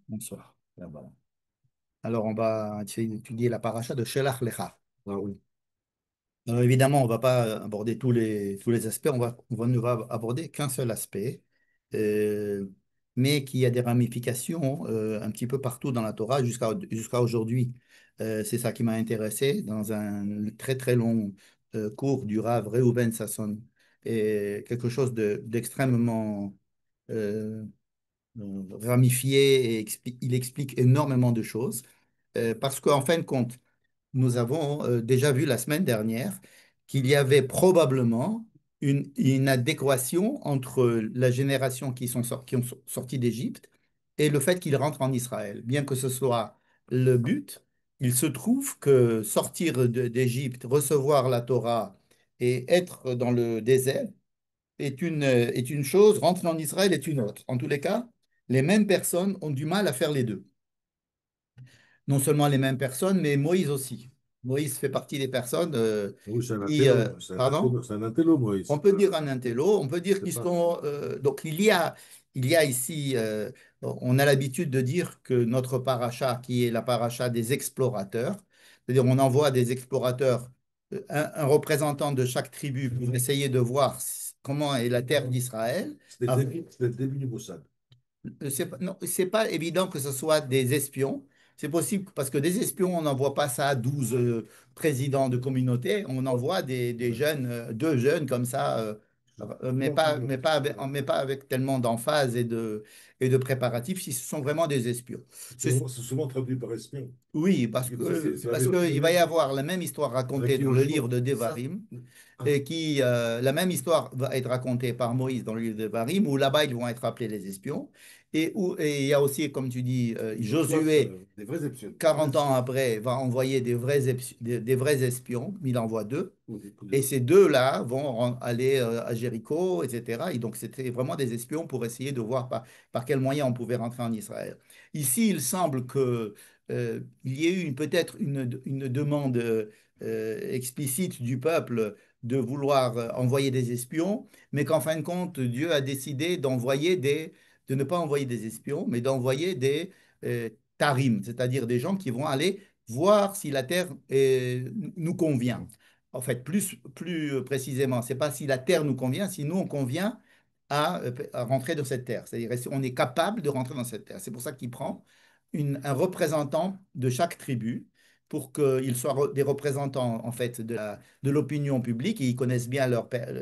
Bonsoir. Ah, voilà. Alors, on va étudier la paracha de Shelach Lecha. Ah oui. Alors, évidemment, on ne va pas aborder tous les aspects, on va aborder qu'un seul aspect, euh, mais qui a des ramifications un petit peu partout dans la Torah jusqu'à aujourd'hui. C'est ça qui m'a intéressé dans un très très long cours du Rav Reuven Sasson, et quelque chose d'extrêmement euh, ramifié, et il explique énormément de choses. Parce qu'en fin de compte, nous avons déjà vu la semaine dernière qu'il y avait probablement une inadéquation entre la génération qui ont sorti d'Égypte et le fait qu'ils rentrent en Israël. Bien que ce soit le but, il se trouve que sortir d'Égypte, recevoir la Torah et être dans le désert est une chose, rentrer en Israël est une autre. En tous les cas, les mêmes personnes ont du mal à faire les deux. Non seulement les mêmes personnes, mais Moïse aussi. Moïse fait partie des personnes Oui, c'est un qui... intello. pardon? C'est un intello, On Moïse. peut dire un intello, on peut dire C'est qu'ils pas. sont... donc il y a ici... on a l'habitude de dire que notre paracha, qui est la paracha des explorateurs, c'est-à-dire on envoie des explorateurs, un représentant de chaque tribu pour essayer de voir comment est la terre d'Israël. C'était le début du Mossad. Non, c'est pas évident que ce soit des espions. C'est possible parce que des espions, on n'envoie pas ça à 12 présidents de communauté. On envoie des Ouais. jeunes, deux jeunes comme ça, mais Souvent, pas, toujours. mais pas avec tellement d'emphase et de préparatifs, si ce sont vraiment des espions. C'est souvent traduit par espion. Oui, parce C'est que c'est la parce version qu'il va y avoir la même histoire racontée avec dans le Yoshua. livre de Ça. Devarim, Ah, et la même histoire va être racontée par Moïse dans le livre de Devarim, où là-bas ils vont être appelés les espions, et il y a aussi, comme tu dis, Yoshua, c'est Josué, des vrais espions. 40 ans après, va envoyer des vrais espions, il envoie deux. Ou des Et autres. ces deux-là vont aller à Jéricho, etc. Et donc, c'était vraiment des espions pour essayer de voir par quels moyens on pouvait rentrer en Israël. Ici, il semble il y ait eu peut-être une demande explicite du peuple de vouloir envoyer des espions, mais qu'en fin de compte, Dieu a décidé de ne pas envoyer des espions, mais d'envoyer des tarim, c'est-à-dire des gens qui vont aller voir si la terre nous convient. En fait, plus précisément, c'est pas si la terre nous convient, si nous on convient à rentrer dans cette terre. C'est-à-dire si on est capable de rentrer dans cette terre. C'est pour ça qu'il prend un représentant de chaque tribu pour qu'ils soient des représentants en fait de l'opinion publique et ils connaissent bien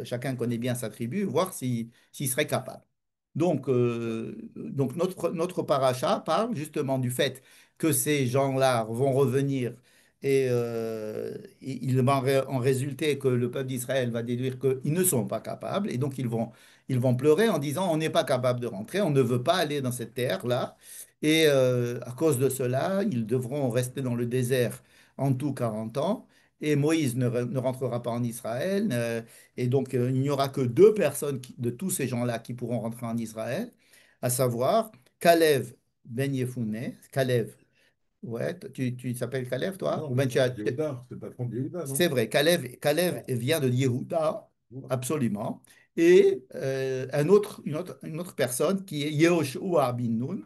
chacun connaît bien sa tribu, voir s'il serait capable. Donc notre paracha parle justement du fait que ces gens-là vont revenir et il va en résulter que le peuple d'Israël va déduire qu'ils ne sont pas capables et donc ils vont pleurer en disant on n'est pas capable de rentrer, on ne veut pas aller dans cette terre-là et à cause de cela, ils devront rester dans le désert en tout 40 ans et Moïse ne rentrera pas en Israël. Et donc, il n'y aura que deux personnes de tous ces gens-là qui pourront rentrer en Israël, à savoir Kalev Ben Yefuneh. Kalev, ouais, tu t'appelles Kalev, toi? Ou Non, ben Yehuda, c'est le patron de Yehuda, c'est non? vrai, Kalev Ah, vient de Yehuda, voilà. absolument. Et une autre personne qui est Yehoshua bin Nun,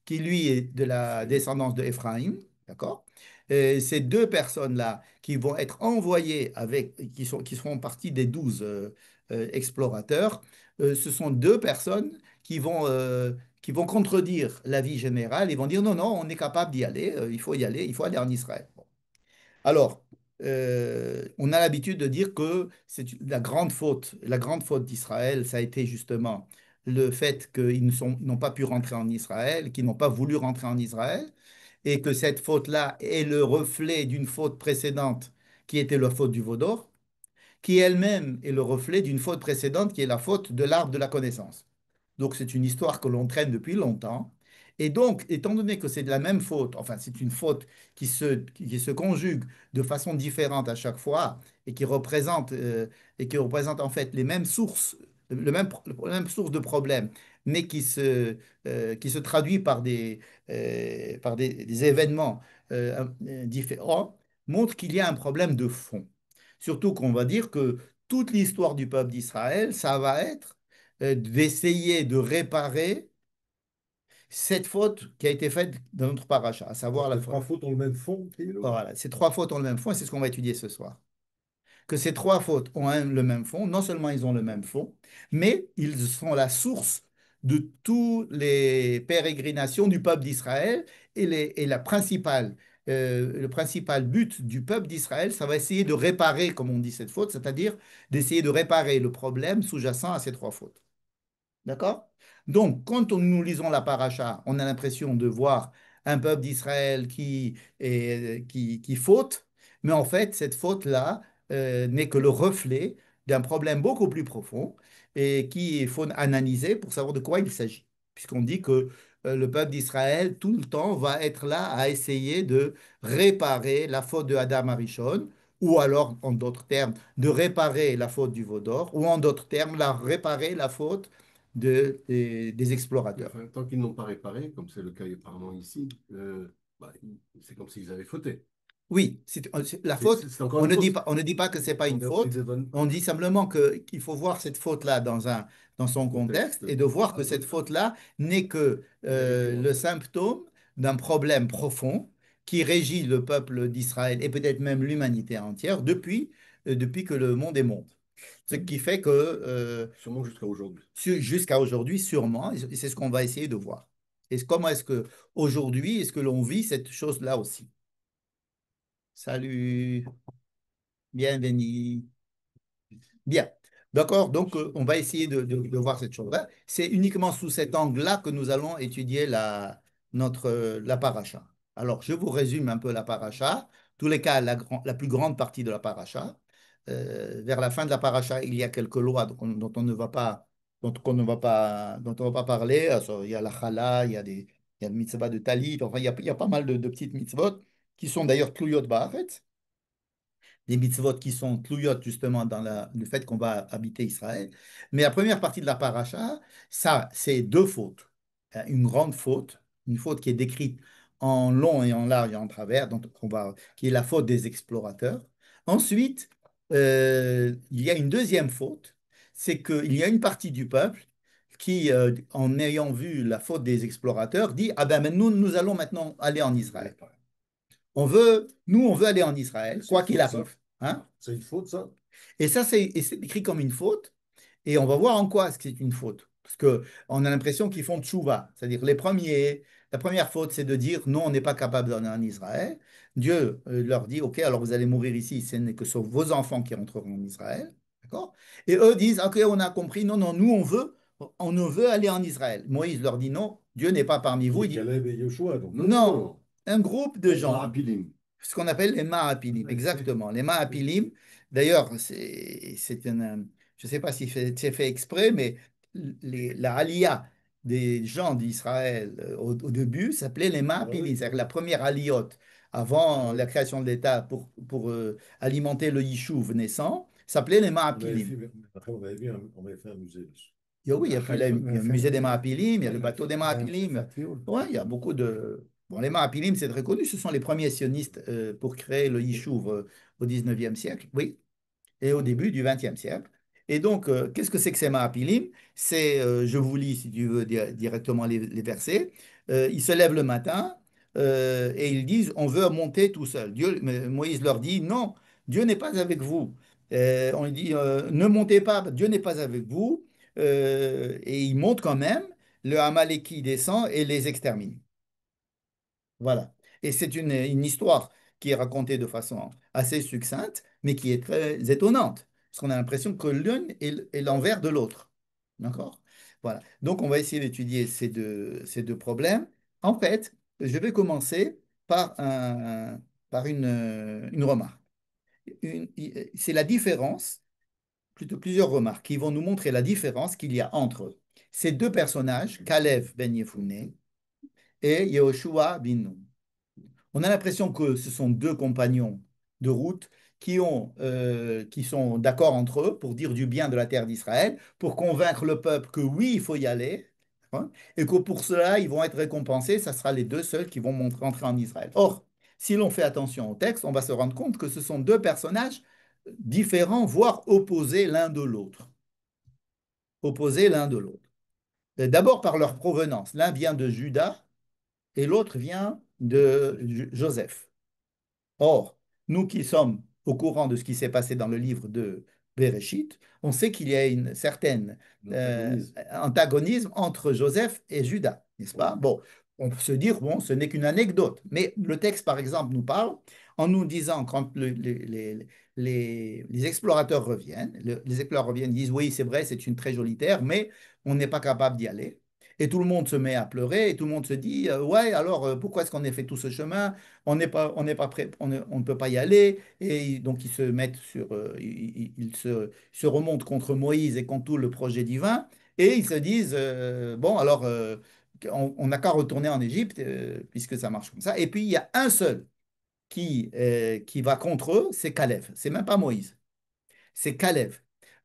qui lui est de la Ephraim. descendance de Éphraïm, d'accord? Et ces deux personnes-là qui vont être envoyées qui seront partie des 12 explorateurs, ce sont deux personnes qui vont contredire l'avis général et vont dire non, non, on est capable d'y aller, il faut aller en Israël. Bon. Alors, on a l'habitude de dire que c'est la grande faute d'Israël, ça a été justement le fait ils n'ont pas pu rentrer en Israël, qu'ils n'ont pas voulu rentrer en Israël, et que cette faute-là est le reflet d'une faute précédente qui était la faute du veau d'or, qui elle-même est le reflet d'une faute précédente qui est la faute de l'arbre de la connaissance. Donc c'est une histoire que l'on traîne depuis longtemps. Et donc, étant donné que c'est de la même faute, enfin c'est une faute qui se conjugue de façon différente à chaque fois et qui représente en fait les mêmes sources, la même source de problème, mais qui se traduit par des événements différents, montre qu'il y a un problème de fond. Surtout qu'on va dire que toute l'histoire du peuple d'Israël, ça va être d'essayer de réparer cette faute qui a été faite dans notre paracha, à savoir Donc la les faute. trois fautes ont le même fond, Kilo. Voilà, ces trois fautes ont le même fond et c'est ce qu'on va étudier ce soir. Que ces trois fautes ont le même fond. Non seulement ils ont le même fond, mais ils sont la source de toutes les pérégrinations du peuple d'Israël et le principal but du peuple d'Israël, ça va essayer de réparer, comme on dit, cette faute, c'est-à-dire d'essayer de réparer le problème sous-jacent à ces trois fautes. D'accord? Donc, quand nous lisons la paracha, on a l'impression de voir un peuple d'Israël qui faute, mais en fait, cette faute-là n'est que le reflet d'un problème beaucoup plus profond et qu'il faut analyser pour savoir de quoi il s'agit. Puisqu'on dit que le peuple d'Israël, tout le temps, va être là à essayer de réparer la faute de Adam Arishon, ou alors, en d'autres termes, de réparer la faute du veau d'or, ou en d'autres termes, réparer la faute des Mais explorateurs. enfin, tant qu'ils n'ont pas réparé, comme c'est le cas apparemment ici, bah, c'est comme s'ils avaient fauté. Oui, la faute, C'est encore une faute. on ne dit pas que ce n'est pas une Ils faute, devonnent on dit simplement qu'il faut voir cette faute-là dans son contexte contexte et de voir que aveu, cette faute-là n'est que Récurrent. le symptôme d'un problème profond qui régit le peuple d'Israël et peut-être même l'humanité entière depuis que le monde est monde. Ce qui fait que sûrement jusqu'à aujourd'hui. jusqu'à aujourd'hui, sûrement, et c'est ce qu'on va essayer de voir. Et comment est-ce que aujourd'hui, est-ce que l'on vit cette chose-là aussi? Salut, bienvenue. Bien. D'accord, donc on va essayer de voir cette chose-là. C'est uniquement sous cet angle-là que nous allons étudier la paracha. Alors, je vous résume un peu la paracha. Tous les cas, la plus grande partie de la paracha. Vers la fin de la paracha, il y a quelques lois dont on ne va pas, dont on va pas parler. Alors, il y a la chala, il y a le mitzvah de talit. Enfin, il y a pas mal de petites mitzvot qui sont d'ailleurs tluyot ba'aretz, des mitzvot qui sont tlouyot justement dans le fait qu'on va habiter Israël. Mais la première partie de la paracha, ça, c'est deux fautes. Une grande faute, une faute qui est décrite en long et en large et en travers, qui est la faute des explorateurs. Ensuite, il y a une deuxième faute, c'est qu'il y a une partie du peuple qui, en ayant vu la faute des explorateurs, dit, ah ben nous allons maintenant aller en Israël. Nous, on veut aller en Israël, C'est quoi une qu'il faute, ça? arrive. Hein? C'est une faute, ça? Et ça, c'est écrit comme une faute. Et on va voir en quoi c'est une faute. Parce qu'on a l'impression qu'ils font tchouva. C'est-à-dire, la première faute, c'est de dire non, on n'est pas capable d'aller en Israël. Dieu leur dit, OK, alors vous allez mourir ici, ce n'est que sur vos enfants qui rentreront en Israël. D'accord? Et eux disent, OK, on a compris, non, non, nous, on ne veut aller en Israël. Moïse leur dit non, Dieu n'est pas parmi Qui vous. est Il dit, Caleb et Yoshua, donc. Non, non, non, non. un groupe de gens Marapilim. ce qu'on appelle les Ma'apilim, exactement. Les Ma'apilim, d'ailleurs, je ne sais pas si c'est fait exprès, mais la Aliyah des gens d'Israël au début s'appelait les Ah Ma'apilim, oui, c'est-à-dire oui. la première aliyot Ah avant la oui. création de l'État pour alimenter le Yishuv naissant, s'appelait les On avait Ma'apilim. fait, après, on avait fait un musée dessus. Oui, et puis là, il y a le musée des Mahapilim, il y a le bateau des Mahapilim. Fatioul. Ouais, il y a beaucoup de... Bon, les Mahapilim, c'est très connu, ce sont les premiers sionistes pour créer le Yishuv au 19e siècle, oui, et au début du 20e siècle. Et donc, qu'est-ce que c'est que ces Mahapilim? Je vous lis, si tu veux, directement les versets. Ils se lèvent le matin et ils disent, on veut monter tout seul. Moïse leur dit, non, Dieu n'est pas avec vous. On lui dit, ne montez pas, Dieu n'est pas avec vous. Et ils montent quand même. Le Amaleki descend et les extermine. Voilà. Et c'est une histoire qui est racontée de façon assez succincte, mais qui est très étonnante. Parce qu'on a l'impression que l'un est l'envers de l'autre. D'accord? Voilà. Donc, on va essayer d'étudier ces deux problèmes. En fait, je vais commencer par une remarque. C'est la différence, plutôt plusieurs remarques, qui vont nous montrer la différence qu'il y a entre ces deux personnages, Caleb ben Yefuneh et Yehoshua bin Nun. On a l'impression que ce sont deux compagnons de route qui sont d'accord entre eux pour dire du bien de la terre d'Israël, pour convaincre le peuple que oui, il faut y aller, hein, et que pour cela, ils vont être récompensés. Ça sera les deux seuls qui vont rentrer en Israël. Or, si l'on fait attention au texte, on va se rendre compte que ce sont deux personnages différents, voire opposés l'un de l'autre. Opposés l'un de l'autre. D'abord par leur provenance. L'un vient de Juda et l'autre vient de Joseph. Or, nous qui sommes au courant de ce qui s'est passé dans le livre de Béréchit, on sait qu'il y a une certaine L'antagonisme. antagonisme entre Joseph et Judas, n'est-ce pas? Oui. Bon, on peut se dire, bon, ce n'est qu'une anecdote, mais le texte, par exemple, nous parle en nous disant, quand les explorateurs reviennent, les explorateurs reviennent, disent, oui, c'est vrai, c'est une très jolie terre, mais on n'est pas capable d'y aller. Et tout le monde se met à pleurer et tout le monde se dit, ouais, alors pourquoi est-ce qu'on a fait tout ce chemin? On n'est pas prêt, on ne peut pas y aller. Et donc, ils se mettent sur, se remontent contre Moïse et contre tout le projet divin. Et ils se disent, bon, alors, on n'a qu'à retourner en Égypte, puisque ça marche comme ça. Et puis, il y a un seul qui va contre eux, c'est Caleb. C'est même pas Moïse, c'est Caleb.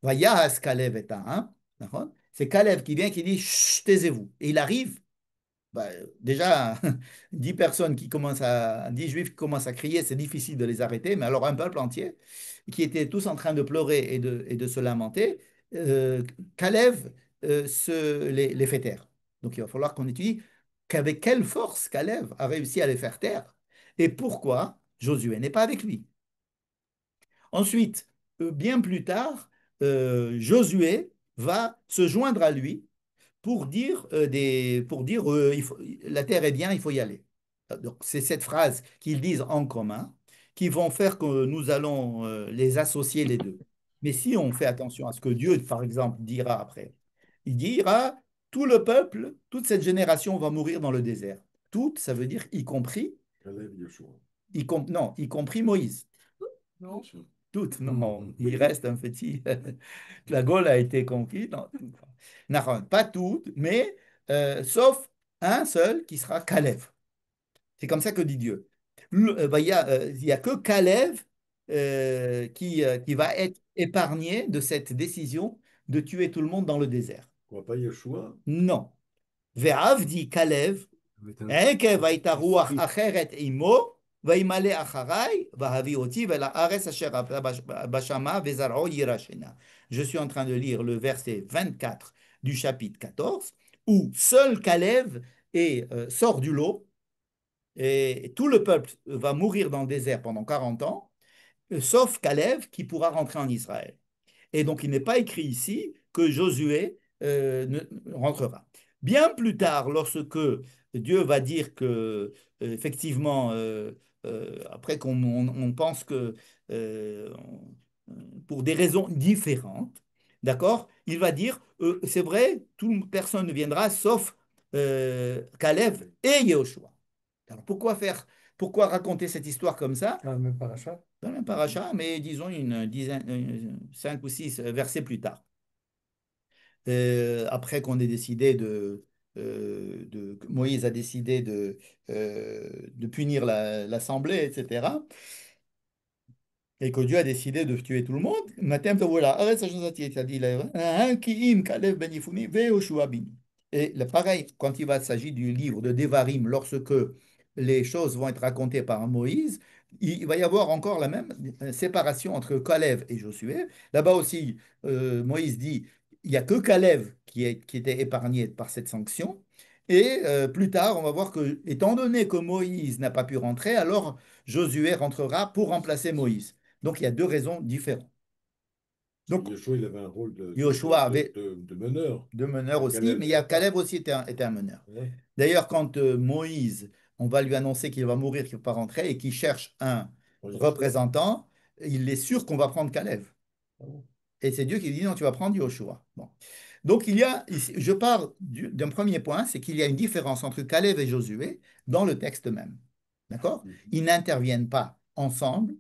Vayahas Caleb est un, d'accord. C'est Caleb qui vient, qui dit, chut, taisez-vous. Et il arrive, bah, déjà, 10 personnes 10 juifs qui commencent à crier, c'est difficile de les arrêter, mais alors un peuple entier qui était tous en train de pleurer et de se lamenter, euh, Caleb les fait taire. Donc il va falloir qu'on étudie qu'avec quelle force Caleb a réussi à les faire taire et pourquoi Josué n'est pas avec lui. Ensuite, bien plus tard, Josué va se joindre à lui pour dire la terre est bien, il faut y aller. Donc, c'est cette phrase qu'ils disent en commun qui vont faire que nous allons les associer les deux. Mais si on fait attention à ce que Dieu, par exemple, dira après, il dira, tout le peuple, toute cette génération va mourir dans le désert. Toute, ça veut dire y compris, Caleb Yeshua. non, y compris Moïse. Bien sûr. Toutes, non, il reste un petit. La Gaule a été conquise. Non, non, pas toutes, mais sauf un seul qui sera Caleb. C'est comme ça que dit Dieu. Il y a que Caleb qui va être épargné de cette décision de tuer tout le monde dans le désert. Quoi, pas Yeshua? Non. Ve'avdi Caleb, Avec un עקב הייתה רוח esprit. אחרת עמו, וימלא אחריי, והביא אותי ולארץ אשר בשמה וזרעו יירשנה. Je suis en train de lire le verset 24 du chapitre 14, où seul Caleb sort du lot, et tout le peuple va mourir dans le désert pendant 40 ans, sauf Caleb qui pourra rentrer en Israël. Et donc, il n'est pas écrit ici que Josué rentrera. Bien plus tard, lorsque Dieu va dire que, effectivement, après on pense que euh, pour des raisons différentes, d'accord, il va dire, c'est vrai, personne ne viendra sauf Caleb et Yehoshua. Alors, pourquoi raconter cette histoire comme ça? Dans le même paracha. Dans le même paracha, mais disons une dizaine, 5 ou 6 versets plus tard. Après qu'on ait décidé Moïse a décidé de punir l'assemblée, etc. Et que Dieu a décidé de tuer tout le monde. Matem voilà, arrête sa chose à dire, dit un qui im Kalev ben Yefune ve Yoshua bin. Et pareil, quand il s'agit du livre de Devarim, lorsque les choses vont être racontées par Moïse, il va y avoir encore la même séparation entre Caleb et Josué. Là-bas aussi, Moïse dit, il n'y a que Caleb qui était épargné par cette sanction. Et plus tard, on va voir que, étant donné que Moïse n'a pas pu rentrer, alors Josué rentrera pour remplacer Moïse. Donc, il y a deux raisons différentes. Parce que Donc, Yeshua, il avait un rôle Joshua avait de meneur. deux meneurs aussi, Caleb mais il y a n'avait pas. Caleb aussi était un meneur. Ouais. D'ailleurs, quand Moïse, on va lui annoncer qu'il va mourir, qu'il ne va pas rentrer, et qu'il cherche un Enregistreur. représentant, il est sûr qu'on va prendre Caleb. Ah bon. Et c'est Dieu qui dit non, tu vas prendre Joshua. Bon. Donc, je pars d'un premier point, c'est qu'il y a une différence entre Caleb et Josué dans le texte même. D'accord? Ils n'interviennent pas ensemble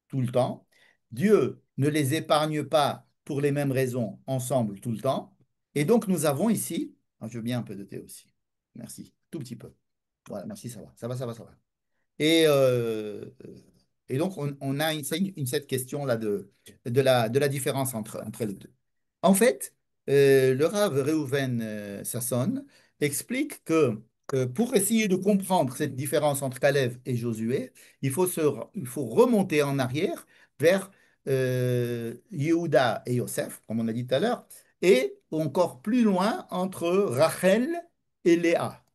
tout le temps. Dieu ne les épargne pas pour les mêmes raisons ensemble tout le temps. Et donc nous avons ici, je veux bien un peu de thé aussi. Merci, tout petit peu. Voilà, merci, ça va, ça va, ça va, ça va. Et, et donc on a cette question-là de la différence entre les deux. En fait, le Rav Reuven Sasson explique que pour essayer de comprendre cette différence entre Caleb et Josué, il faut remonter en arrière vers Yehuda et Yosef, comme on a dit tout à l'heure, et encore plus loin entre Rachel et Léa,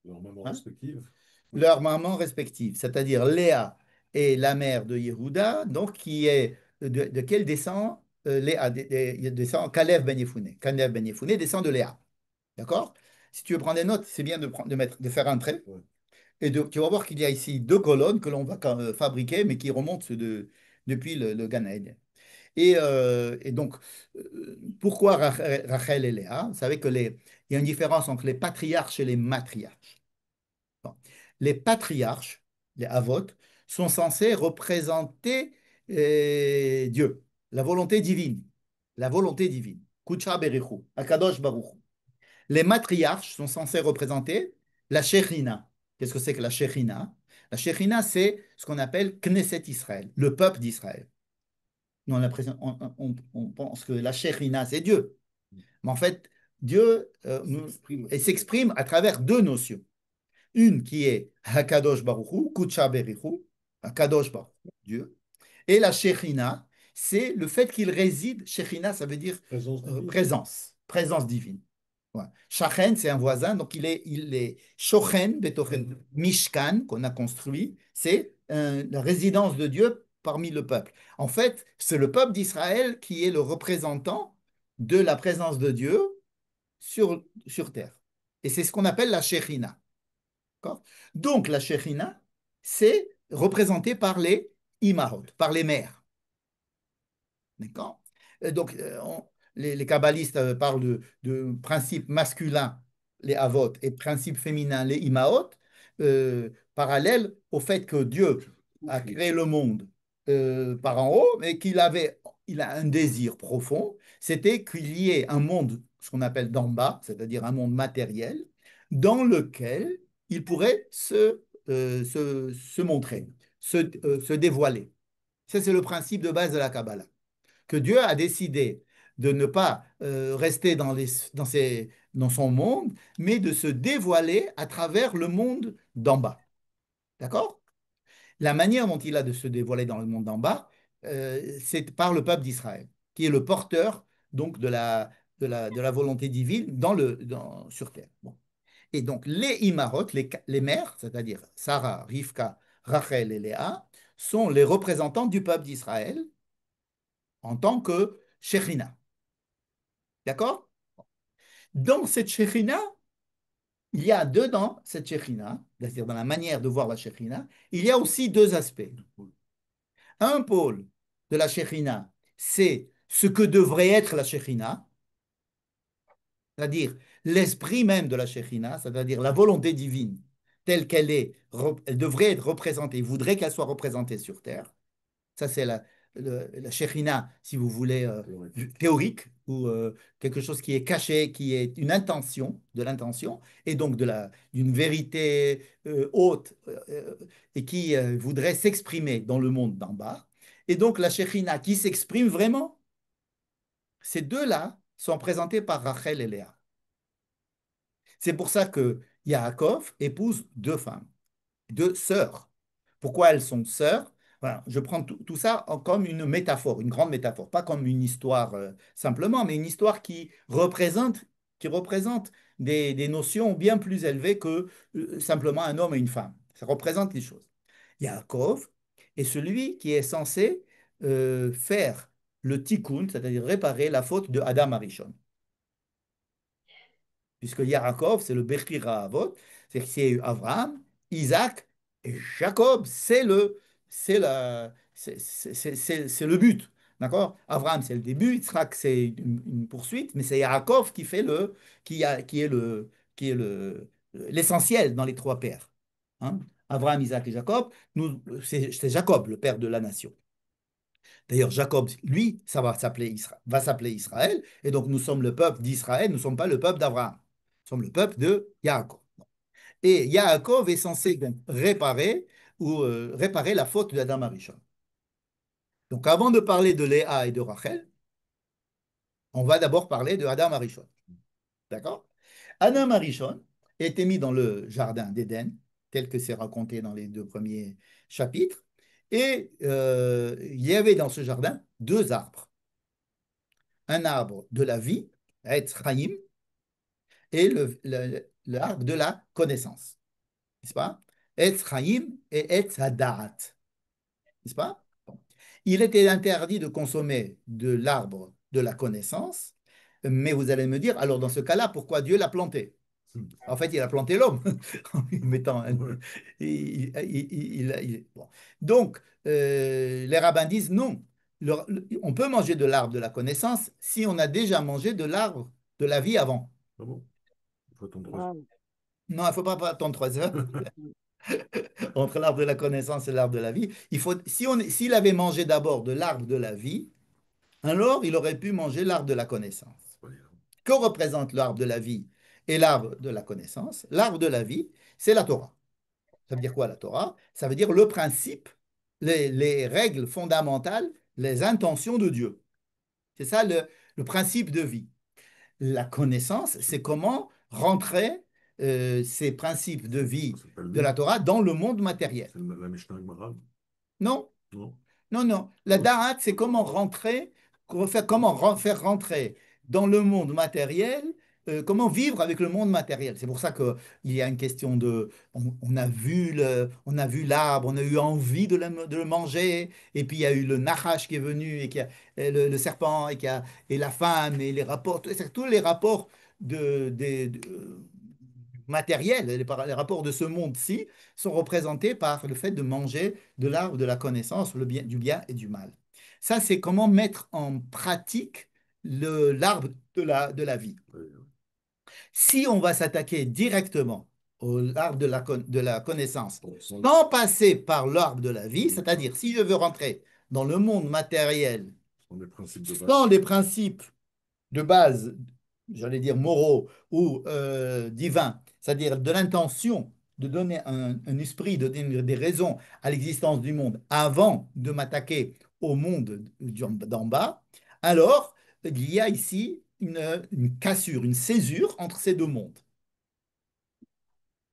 Leurs mamans hein, respectives. leurs mamans respectives, c'est-à-dire Léa est la mère de Yehuda, donc qui est de quel descend Léa descend Caleb ben Yefouné. Caleb ben Yefouné descend de Léa. D'accord? Si tu veux prendre des notes, c'est bien de faire un trait. Ouais. Et tu vas voir qu'il y a ici deux colonnes que l'on va fabriquer, mais qui remontent depuis le Gan Eden. Et donc, pourquoi Rachel et Léa? Vous savez il y a une différence entre les patriarches et les matriarches. Bon. Les patriarches, les avot, sont censés représenter Dieu, la volonté divine. La volonté divine. Kucha Berichu, Akadosh Baruch. Les matriarches sont censés représenter la Shekhinah. Qu'est-ce que c'est que la Shekhinah? La Shekhinah, c'est ce qu'on appelle Knesset Israël, le peuple d'Israël. Nous, on pense que la Shekhinah, c'est Dieu. Mais en fait, Dieu s'exprime à travers deux notions. Une qui est Hakadosh Baruch Hu, Kucha Berichu, Hakadosh Baruch Hu, Dieu. Et la Shekhinah, c'est le fait qu'il réside. Shekhinah, ça veut dire Présence divine. présence divine. Ouais. Shachen, c'est un voisin, donc il est Shochen, Betochen, Mishkan, qu'on a construit, c'est la résidence de Dieu parmi le peuple. En fait, c'est le peuple d'Israël qui est le représentant de la présence de Dieu sur terre. Et c'est ce qu'on appelle la Shekhinah. D'accord. Donc, la Shekhinah, c'est représenté par les Imahot, par les mères. D'accord. Donc, les kabbalistes parlent de principes masculins, les Avot, et principes féminins, les Imaot, parallèles au fait que Dieu a créé le monde par en haut, mais il a un désir profond, c'était qu'il y ait un monde, ce qu'on appelle d'en bas, c'est-à-dire un monde matériel, dans lequel il pourrait se montrer, se dévoiler. Ça, c'est le principe de base de la Kabbalah que Dieu a décidé de ne pas rester dans son monde, mais de se dévoiler à travers le monde d'en bas. D'accord? La manière dont il a de se dévoiler dans le monde d'en bas, c'est par le peuple d'Israël, qui est le porteur donc de la volonté divine sur terre. Bon. Et donc les Imarot, les mères, c'est-à-dire Sarah, Rivka, Rachel et Léa, sont les représentants du peuple d'Israël en tant que Shekhinah. D'accord? Dans cette Shekhinah, il y a dedans cette Shekhinah, c'est-à-dire dans la manière de voir la Shekhinah, il y a aussi deux aspects. Un pôle de la Shekhinah, c'est ce que devrait être la Shekhinah, c'est-à-dire l'esprit même de la Shekhinah, c'est-à-dire la volonté divine telle qu'elle est, elle devrait être représentée, il voudrait qu'elle soit représentée sur terre. Ça, c'est la Shekhinah, si vous voulez, théorique, ou quelque chose qui est caché, qui est une intention, de l'intention, et donc d'une vérité haute, et qui voudrait s'exprimer dans le monde d'en bas. Et donc, la Shekhinah qui s'exprime vraiment, ces deux-là sont présentés par Rachel et Léa. C'est pour ça que Yaakov épouse deux femmes, deux sœurs. Pourquoi elles sont sœurs? Voilà, je prends tout ça comme une métaphore, une grande métaphore, pas comme une histoire simplement, mais une histoire qui représente des notions bien plus élevées que simplement un homme et une femme. Ça représente les choses. Yaakov est celui qui est censé faire le tikkun, c'est-à-dire réparer la faute de Adam Arishon. Puisque Yaakov, c'est le Bechir Avot, c'est Abraham, Isaac et Jacob, c'est le but. D'accord? Abraham, c'est le début, Isaac, c'est une poursuite, mais c'est Yaakov qui est l'essentiel dans les trois pères. Hein? Abraham, Isaac et Jacob, c'est Jacob, le père de la nation. D'ailleurs, Jacob, lui, ça va s'appeler Israël, et donc nous sommes le peuple d'Israël, nous ne sommes pas le peuple d'Abraham. Nous sommes le peuple de Yaakov. Et Yaakov est censé donc réparer la faute d'Adam Arishon. Donc avant de parler de Léa et de Rachel, on va d'abord parler de Adam Arishon. D'accord? Adam Arishon a été mis dans le jardin d'Éden, tel que c'est raconté dans les deux premiers chapitres. Et il y avait dans ce jardin deux arbres. un arbre de la vie, Etz Chaim, et l'arbre de la connaissance, n'est-ce pas? Etz Chaim et Etz Hadarat, n'est-ce pas? Bon. Il était interdit de consommer de l'arbre de la connaissance, mais vous allez me dire, alors dans ce cas-là, pourquoi Dieu l'a planté? En fait, il a planté l'homme en lui mettant Ouais. bon. Donc, les rabbins disent non. On peut manger de l'arbre de la connaissance si on a déjà mangé de l'arbre de la vie avant. Ah bon? Il faut attendre 3 heures. Ah, Non, il ne faut pas attendre 3 heures entre l'arbre de la connaissance et l'arbre de la vie. S'il avait mangé d'abord de l'arbre de la vie, alors il aurait pu manger l'arbre de la connaissance. C'est pas grave. Que représente l'arbre de la vie et l'arbre de la connaissance? L'arbre de la vie, c'est la Torah. Ça veut dire quoi la Torah? Ça veut dire le principe, les règles fondamentales, les intentions de Dieu. C'est ça le principe de vie. La connaissance, c'est comment rentrer ces principes de vie C'est pas le de but. la Torah dans le monde matériel. C'est la Mishnah Gemara. Non, Non? non, non. La Non. Da'at, c'est faire rentrer dans le monde matériel, comment vivre avec le monde matériel. C'est pour ça qu'il y a une question de, on a vu l'arbre, on a eu envie de le manger, et puis il y a eu le Nachash qui est venu, et le serpent, et la femme, et les rapports, tous les rapports matériels, les rapports de ce monde-ci sont représentés par le fait de manger de l'arbre de la connaissance, du bien et du mal. Ça, c'est comment mettre en pratique l'arbre de la vie. Ouais. Si on va s'attaquer directement au l'arbre de la connaissance, Bon, sans passer par l'arbre de la vie, sans c'est-à-dire si je veux rentrer dans le monde matériel les principes de base. sans les principes de base, j'allais dire moraux ou divins, c'est-à-dire de l'intention de donner un esprit, de donner des raisons à l'existence du monde avant de m'attaquer au monde d'en bas, alors il y a ici une cassure, une césure entre ces deux mondes.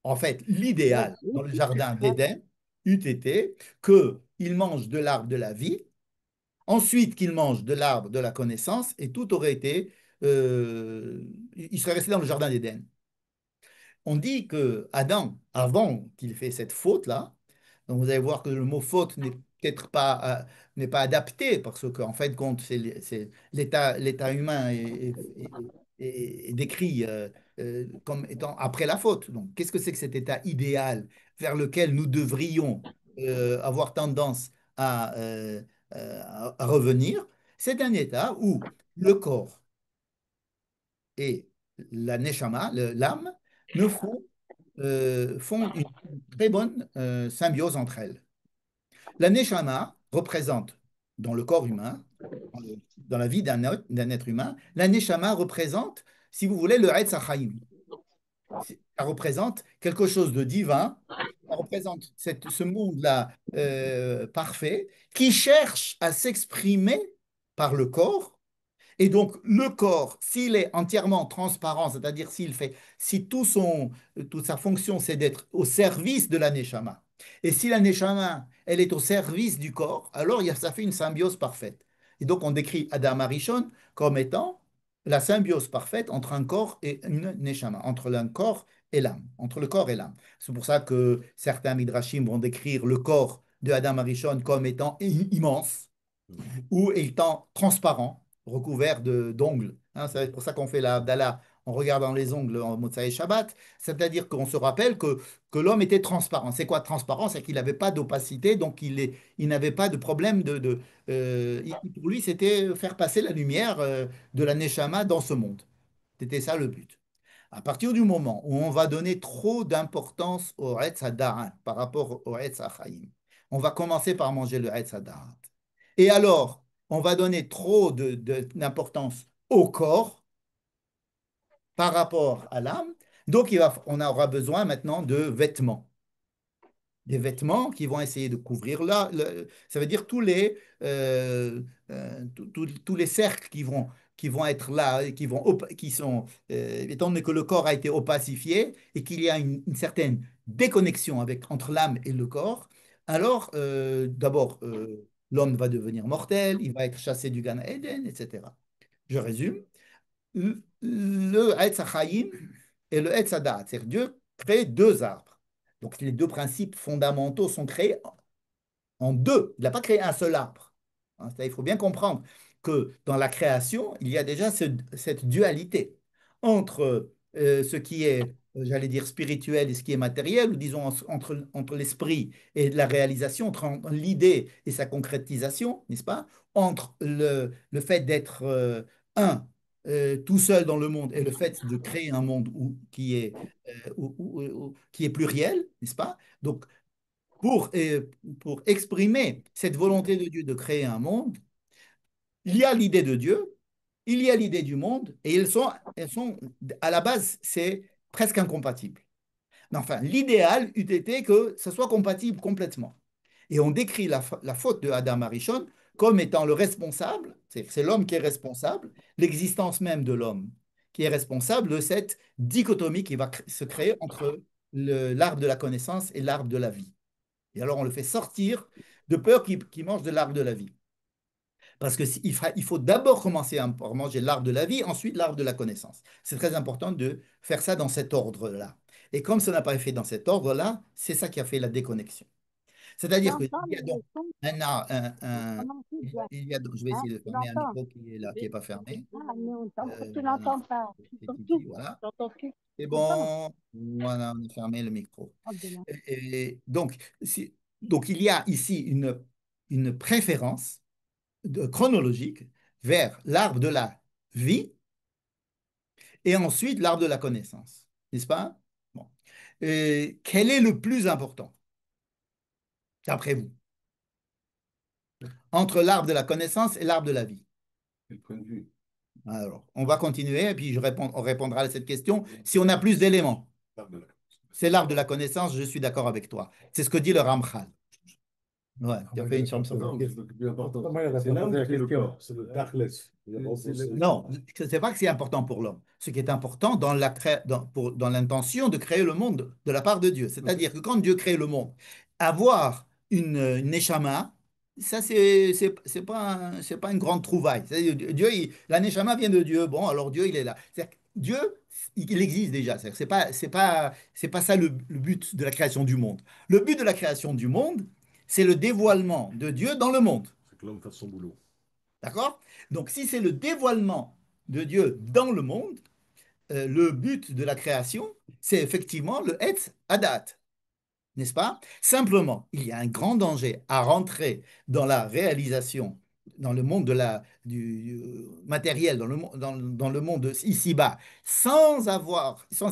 En fait, l'idéal dans le jardin d'Éden eût été qu'il mange de l'arbre de la vie, ensuite qu'il mange de l'arbre de la connaissance, et tout aurait été, il serait resté dans le jardin d'Éden. On dit que Adam, avant qu'il ait fait cette faute-là, donc vous allez voir que le mot faute n'est peut-être pas, n'est pas adapté, parce qu'en fait, compte, c'est l'état humain est décrit comme étant après la faute. Donc, qu'est-ce que c'est que cet état idéal vers lequel nous devrions avoir tendance à revenir? C'est un état où le corps et la neshama, l'âme, ne font une très bonne symbiose entre elles. La neshama représente, dans le corps humain, dans la vie d'un être humain, la neshama représente, si vous voulez, le Etz HaChaim. Ça représente quelque chose de divin, ça représente ce monde-là parfait qui cherche à s'exprimer par le corps. Et donc, le corps, s'il est entièrement transparent, c'est-à-dire si toute sa fonction, c'est d'être au service de la neshama, et si la neshama, elle est au service du corps, alors ça fait une symbiose parfaite. Et donc, on décrit Adam Arishon comme étant la symbiose parfaite entre un corps et une neshama, entre un corps et l'âme, entre le corps et l'âme. C'est pour ça que certains midrashim vont décrire le corps de Adam Arishon comme étant immense, ou étant transparent, recouvert d'ongles. Hein, c'est pour ça qu'on fait la Abdallah en regardant les ongles en Motsai Shabbat. C'est-à-dire qu'on se rappelle que l'homme était transparent. C'est quoi transparent? C'est qu'il n'avait pas d'opacité, donc il n'avait pas de problème pour lui, c'était faire passer la lumière de la Neshama dans ce monde. C'était ça le but. À partir du moment où on va donner trop d'importance au Etz Hadarat par rapport au Etz Hachaim, on va commencer par manger le Etz Hadarat. Et alors, on va donner trop d'importance au corps par rapport à l'âme. Donc, on aura besoin maintenant de vêtements. Des vêtements qui vont essayer de couvrir là. Ça veut dire tous les cercles qui vont être là, qui sont, étant donné que le corps a été opacifié et qu'il y a une certaine déconnexion entre l'âme et le corps, alors d'abord, l'homme va devenir mortel, il va être chassé du Gan Eden, etc. Je résume. Le Etz HaChaim et le Etz HaDaat. C'est-à-dire Dieu crée deux arbres. Donc les deux principes fondamentaux sont créés en deux. Il n'a pas créé un seul arbre. Hein, il faut bien comprendre que dans la création, il y a déjà cette dualité entre ce qui est, j'allais dire, spirituel et ce qui est matériel, ou disons entre l'esprit et la réalisation, entre l'idée et sa concrétisation, n'est-ce pas? Entre le fait d'être un, tout seul dans le monde, et le fait de créer un monde qui est pluriel, n'est-ce pas? Donc, pour exprimer cette volonté de Dieu de créer un monde, il y a l'idée de Dieu, il y a l'idée du monde, et elles sont à la base, c'est presque incompatible. Mais enfin, l'idéal eût été que ça soit compatible complètement. Et on décrit la faute de Adam Arishon comme étant le responsable, c'est l'homme qui est responsable, l'existence même de l'homme qui est responsable de cette dichotomie qui va se créer entre l'arbre de la connaissance et l'arbre de la vie. Et alors on le fait sortir de peur qu'il mange de l'arbre de la vie. Parce qu'il faut d'abord commencer par manger l'arbre de la vie, ensuite l'arbre de la connaissance. C'est très important de faire ça dans cet ordre-là. Et comme ça n'a pas été fait dans cet ordre-là, c'est ça qui a fait la déconnexion. C'est-à-dire qu'il J'entends, y a mais donc le son, comment tu dis, il y a donc, je vais hein? essayer de Tu fermer un l'entends? micro qui est là, qui n'est pas fermé. Ah, mais tu Voilà, l'entends pas. Tu c'est entends ici, tout. voilà. Tu entends tout. C'est Tu entends? bon, voilà, on a fermé le micro. Oh, de là. Et donc, donc, il y a ici une préférence chronologique vers l'arbre de la vie et ensuite l'arbre de la connaissance. N'est-ce pas? Bon. Quel est le plus important, d'après vous, entre l'arbre de la connaissance et l'arbre de la vie? Quel point de vue? Alors, on va continuer et puis on répondra à cette question si on a plus d'éléments. C'est l'arbre de la connaissance, je suis d'accord avec toi. C'est ce que dit le Ramchal. Ouais, tu as fait une chance sur Non, mais le- c'est le plus important. Comment il a C'est l'âme posé la qui fait le question? corps, c'est le Tachles. Non, ce n'est pas que c'est important pour l'homme. Ce qui est important dans l'intention de créer le monde de la part de Dieu. C'est-à-dire que quand Dieu crée le monde, avoir une neshama, ça, c'est pas une grande trouvaille. C'est-à-dire, la neshama vient de Dieu. Bon, alors Dieu, il est là. C'est-à-dire que Dieu, il existe déjà. C'est pas ça le but de la création du monde. Le but de la création du monde, c'est le dévoilement de Dieu dans le monde. C'est que l'homme fasse son boulot. D'accord? Donc, si c'est le dévoilement de Dieu dans le monde, le but de la création, c'est effectivement le Etz Hadat, n'est-ce pas? Simplement, il y a un grand danger à rentrer dans la réalisation, dans le monde du matériel, dans le monde ici-bas, sans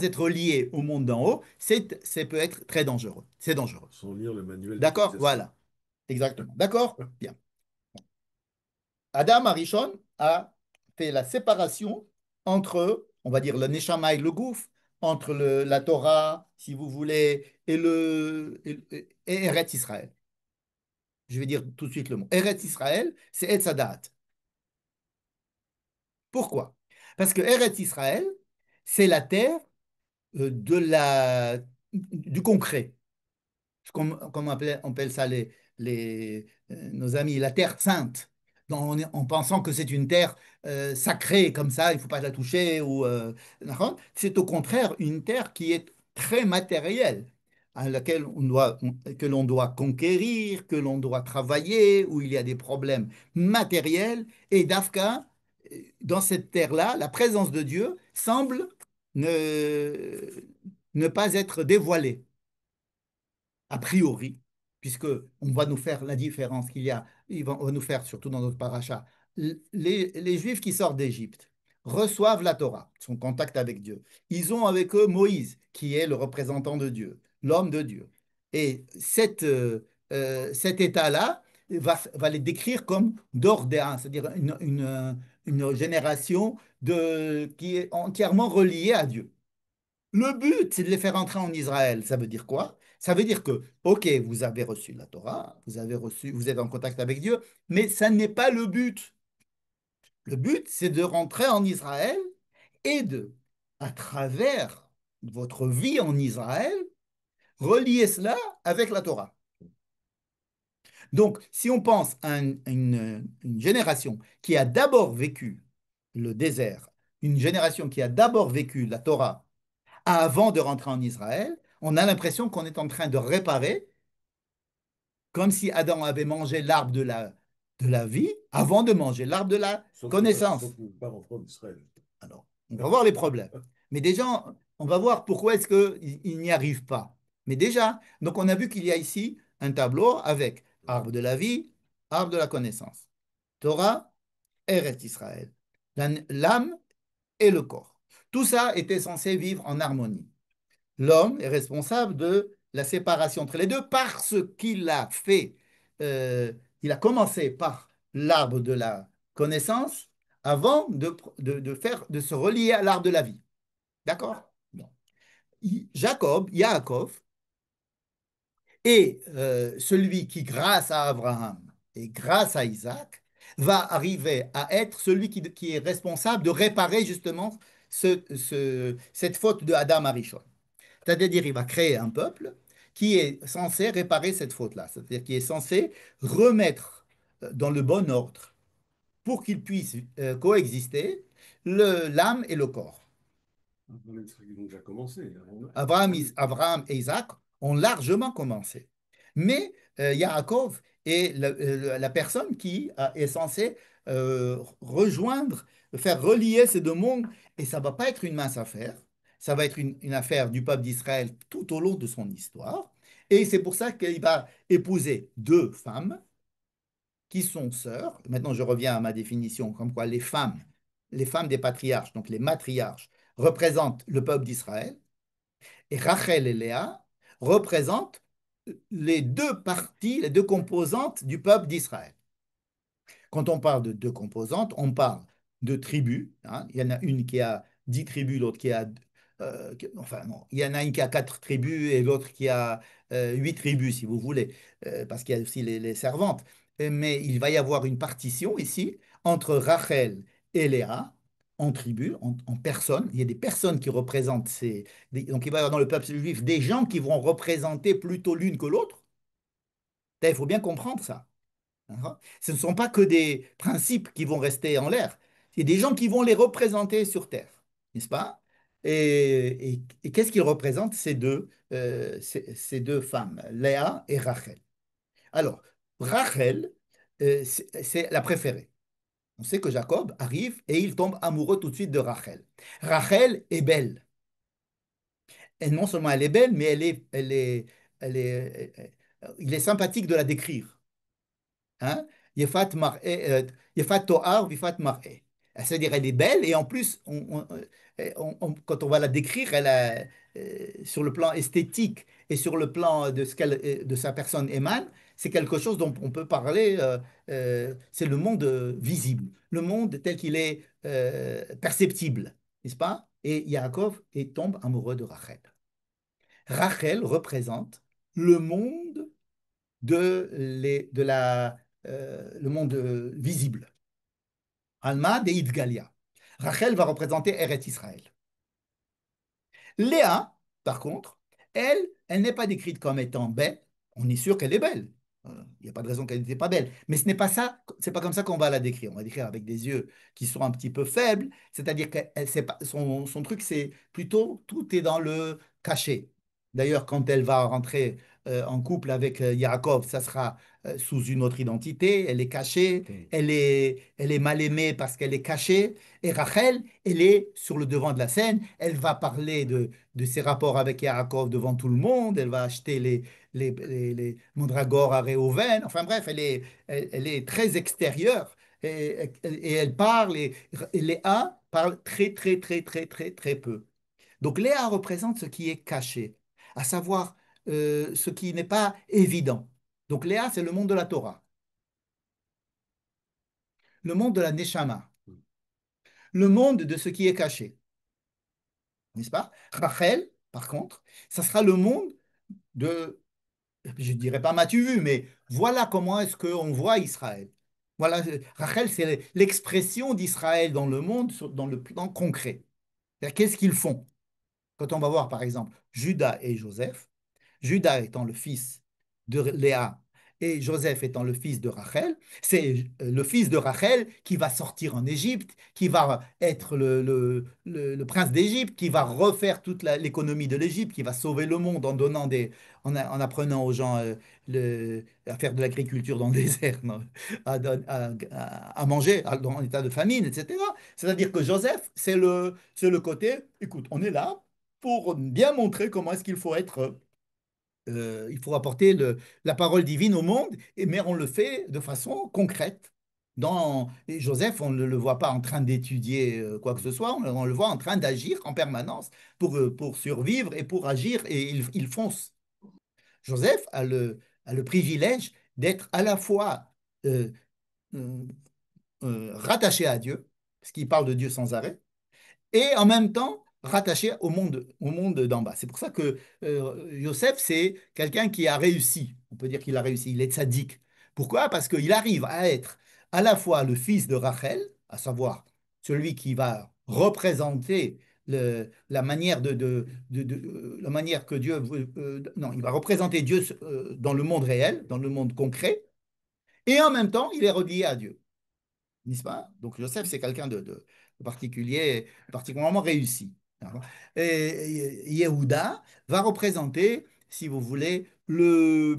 être lié au monde d'en haut, ça peut être très dangereux. C'est dangereux. Sans lire le manuel D'accord? d'utilisation. Voilà. Exactement. D'accord? Bien. Adam Arishon a fait la séparation entre, on va dire, le Neshama et le Gouf, entre la Torah, si vous voulez, et Eretz Israël. Je vais dire tout de suite le mot. Eretz Israël, c'est Etz Hadat. Pourquoi? Parce que Eretz Israël, c'est la terre du concret. Comme on appelle ça nos amis, la terre sainte, en pensant que c'est une terre sacrée comme ça, il ne faut pas la toucher. D'accord. C'est au contraire une terre qui est très matérielle, à laquelle que l'on doit conquérir, que l'on doit travailler, où il y a des problèmes matériels. Et d'Afka, dans cette terre-là, la présence de Dieu semble ne pas être dévoilée a priori, puisque on va nous faire la différence qu'il y a, on va nous faire, surtout dans notre paracha, les Juifs qui sortent d'Égypte reçoivent la Torah, sont en contact avec Dieu. Ils ont avec eux Moïse, qui est le représentant de Dieu, l'homme de Dieu. Et cet état-là va les décrire comme d'ordéens, c'est-à-dire une génération qui est entièrement reliée à Dieu. Le but, c'est de les faire entrer en Israël. Ça veut dire quoi? Ça veut dire que, OK, vous avez reçu la Torah, vous êtes en contact avec Dieu, mais ça n'est pas le but. Le but, c'est de rentrer en Israël et à travers votre vie en Israël, relier cela avec la Torah. Donc, si on pense à une génération qui a d'abord vécu le désert, une génération qui a d'abord vécu la Torah avant de rentrer en Israël, on a l'impression qu'on est en train de réparer, comme si Adam avait mangé l'arbre de la vie avant de manger l'arbre de la connaissance. Sauf que pas rentrer en Israël. Alors, on va voir les problèmes. Mais déjà, on va voir pourquoi est-ce qu'il n'y arrive pas. Mais déjà, donc on a vu qu'il y a ici un tableau avec arbre de la vie, arbre de la connaissance. Torah, Eretz Israël. L'âme et le corps. Tout ça était censé vivre en harmonie. L'homme est responsable de la séparation entre les deux parce qu'il a fait, il a commencé par l'arbre de la connaissance avant de se relier à l'arbre de la vie. D'accord? Bon. Jacob, Yaakov, est celui qui, grâce à Abraham et grâce à Isaac, va arriver à être celui qui est responsable de réparer justement cette faute de Adam Arishon. C'est-à-dire, il va créer un peuple qui est censé réparer cette faute-là, c'est-à-dire qui est censé remettre dans le bon ordre pour qu'ils puissent coexister l'âme et le corps. Ils ont déjà commencé. Abraham et Isaac ont largement commencé. Mais Yaakov est la personne qui est censée rejoindre, faire relier ces deux mondes. Et ça ne va pas être une mince affaire. Ça va être une affaire du peuple d'Israël tout au long de son histoire. Et c'est pour ça qu'il va épouser deux femmes qui sont sœurs. Maintenant, je reviens à ma définition, comme quoi les femmes des patriarches, donc les matriarches, représentent le peuple d'Israël. Et Rachel et Léa représentent les deux parties, les deux composantes du peuple d'Israël. Quand on parle de deux composantes, on parle de tribus, hein. Il y en a une qui a 10 tribus, l'autre qui a... enfin, non, il y en a une qui a 4 tribus et l'autre qui a 8 tribus, si vous voulez, parce qu'il y a aussi les servantes. Mais il va y avoir une partition ici entre Rachel et Léa, en tribus, en personnes. Il y a des personnes qui représentent donc il va y avoir dans le peuple juif des gens qui vont représenter plutôt l'une que l'autre. Il faut bien comprendre ça. D'accord. Ce ne sont pas que des principes qui vont rester en l'air, c'est des gens qui vont les représenter sur Terre, n'est-ce pas? Et qu'est-ce qu'ils représentent ces deux femmes, Léa et Rachel? Alors, Rachel, c'est la préférée. On sait que Jacob arrive et il tombe amoureux tout de suite de Rachel. Rachel est belle. Et non seulement elle est belle, mais il est sympathique de la décrire. Hein? Yefat mar'e, Yefat to'ar, Vifat mar'e. C'est-à-dire, elle est belle et en plus, quand on va la décrire, sur le plan esthétique et sur le plan de sa personne émane, c'est quelque chose dont on peut parler, c'est le monde visible, le monde tel qu'il est perceptible, n'est-ce pas? Et Yaakov tombe amoureux de Rachel. Rachel représente le monde le monde visible. Alma de Galia. Rachel va représenter Eretz Israël. Léa, par contre, elle n'est pas décrite comme étant belle. On est sûr qu'elle est belle. Il n'y a pas de raison qu'elle n'était pas belle. Mais ce n'est pas ça, c'est pas comme ça qu'on va la décrire. On va décrire avec des yeux qui sont un petit peu faibles. C'est-à-dire que son truc, c'est plutôt tout est dans le caché. D'ailleurs, quand elle va rentrer en couple avec Yaakov, ça sera sous une autre identité. Elle est cachée. Elle est mal aimée parce qu'elle est cachée. Et Rachel, elle est sur le devant de la scène. Elle va parler de ses rapports avec Yaakov devant tout le monde. Elle va acheter les mandragores à Réhouven. Enfin bref, elle est très extérieure et elle parle et Léa parle très, très, très, très, très, très peu. Donc Léa représente ce qui est caché, à savoir ce qui n'est pas évident. Donc Léa, c'est le monde de la Torah, le monde de la Neshama, le monde de ce qui est caché, n'est-ce pas? Rachel, par contre, ça sera le monde de je ne dirais pas m'as-tu vu, mais voilà comment est-ce qu'on voit Israël. Voilà, Rachel, c'est l'expression d'Israël dans le monde, dans le plan concret. C'est-à-dire, qu'est-ce qu'ils font? Quand on va voir, par exemple, Judas et Joseph, Judas étant le fils de Léa Et Joseph étant le fils de Rachel, c'est le fils de Rachel qui va sortir en Égypte, qui va être le prince d'Égypte, qui va refaire toute l'économie de l'Égypte, qui va sauver le monde en donnant en apprenant aux gens à faire de l'agriculture dans le désert, non, à manger dans l'état de famine, etc. C'est-à-dire que Joseph, c'est le côté, écoute, on est là pour bien montrer comment est-ce qu'il faut être il faut apporter la parole divine au monde, mais on le fait de façon concrète. Et Joseph, on ne le voit pas en train d'étudier quoi que ce soit, on le voit en train d'agir en permanence pour survivre et pour agir, et il fonce. Joseph a le privilège d'être à la fois euh, euh, rattaché à Dieu, parce qu'il parle de Dieu sans arrêt, et en même temps rattaché au monde d'en bas. C'est pour ça que Yosef, c'est quelqu'un qui a réussi. On peut dire qu'il a réussi, il est tzaddik. Pourquoi? Parce qu'il arrive à être à la fois le fils de Rachel, à savoir celui qui va représenter la manière la manière que Dieu non, il va représenter Dieu dans le monde réel, dans le monde concret, et en même temps, il est relié à Dieu, n'est-ce pas? Donc Joseph, c'est quelqu'un de particulier, particulièrement réussi. Et Yehuda va représenter, si vous voulez, le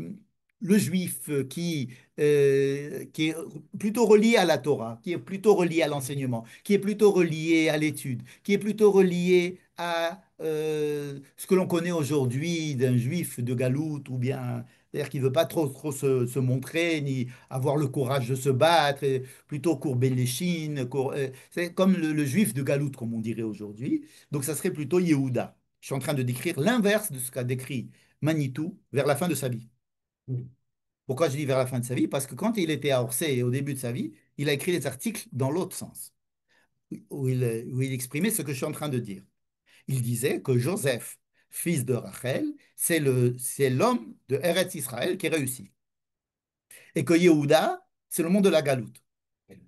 juif qui est plutôt relié à la Torah, qui est plutôt relié à l'enseignement, qui est plutôt relié à l'étude, qui est plutôt relié à ce que l'on connaît aujourd'hui d'un juif de Galoute, ou bien, c'est-à-dire qui ne veut pas trop se montrer, ni avoir le courage de se battre, plutôt courber les chines. C'est comme le juif de Galoute, comme on dirait aujourd'hui. Donc, ça serait plutôt Yehuda. Je suis en train de décrire l'inverse de ce qu'a décrit Manitou vers la fin de sa vie. Mm. Pourquoi je dis vers la fin de sa vie? Parce que quand il était à Orsay et au début de sa vie, il a écrit des articles dans l'autre sens, où il exprimait ce que je suis en train de dire. Il disait que Joseph, fils de Rachel, c'est l'homme de Eretz Israël qui réussit. Et que Yehuda, c'est le monde de la Galoute.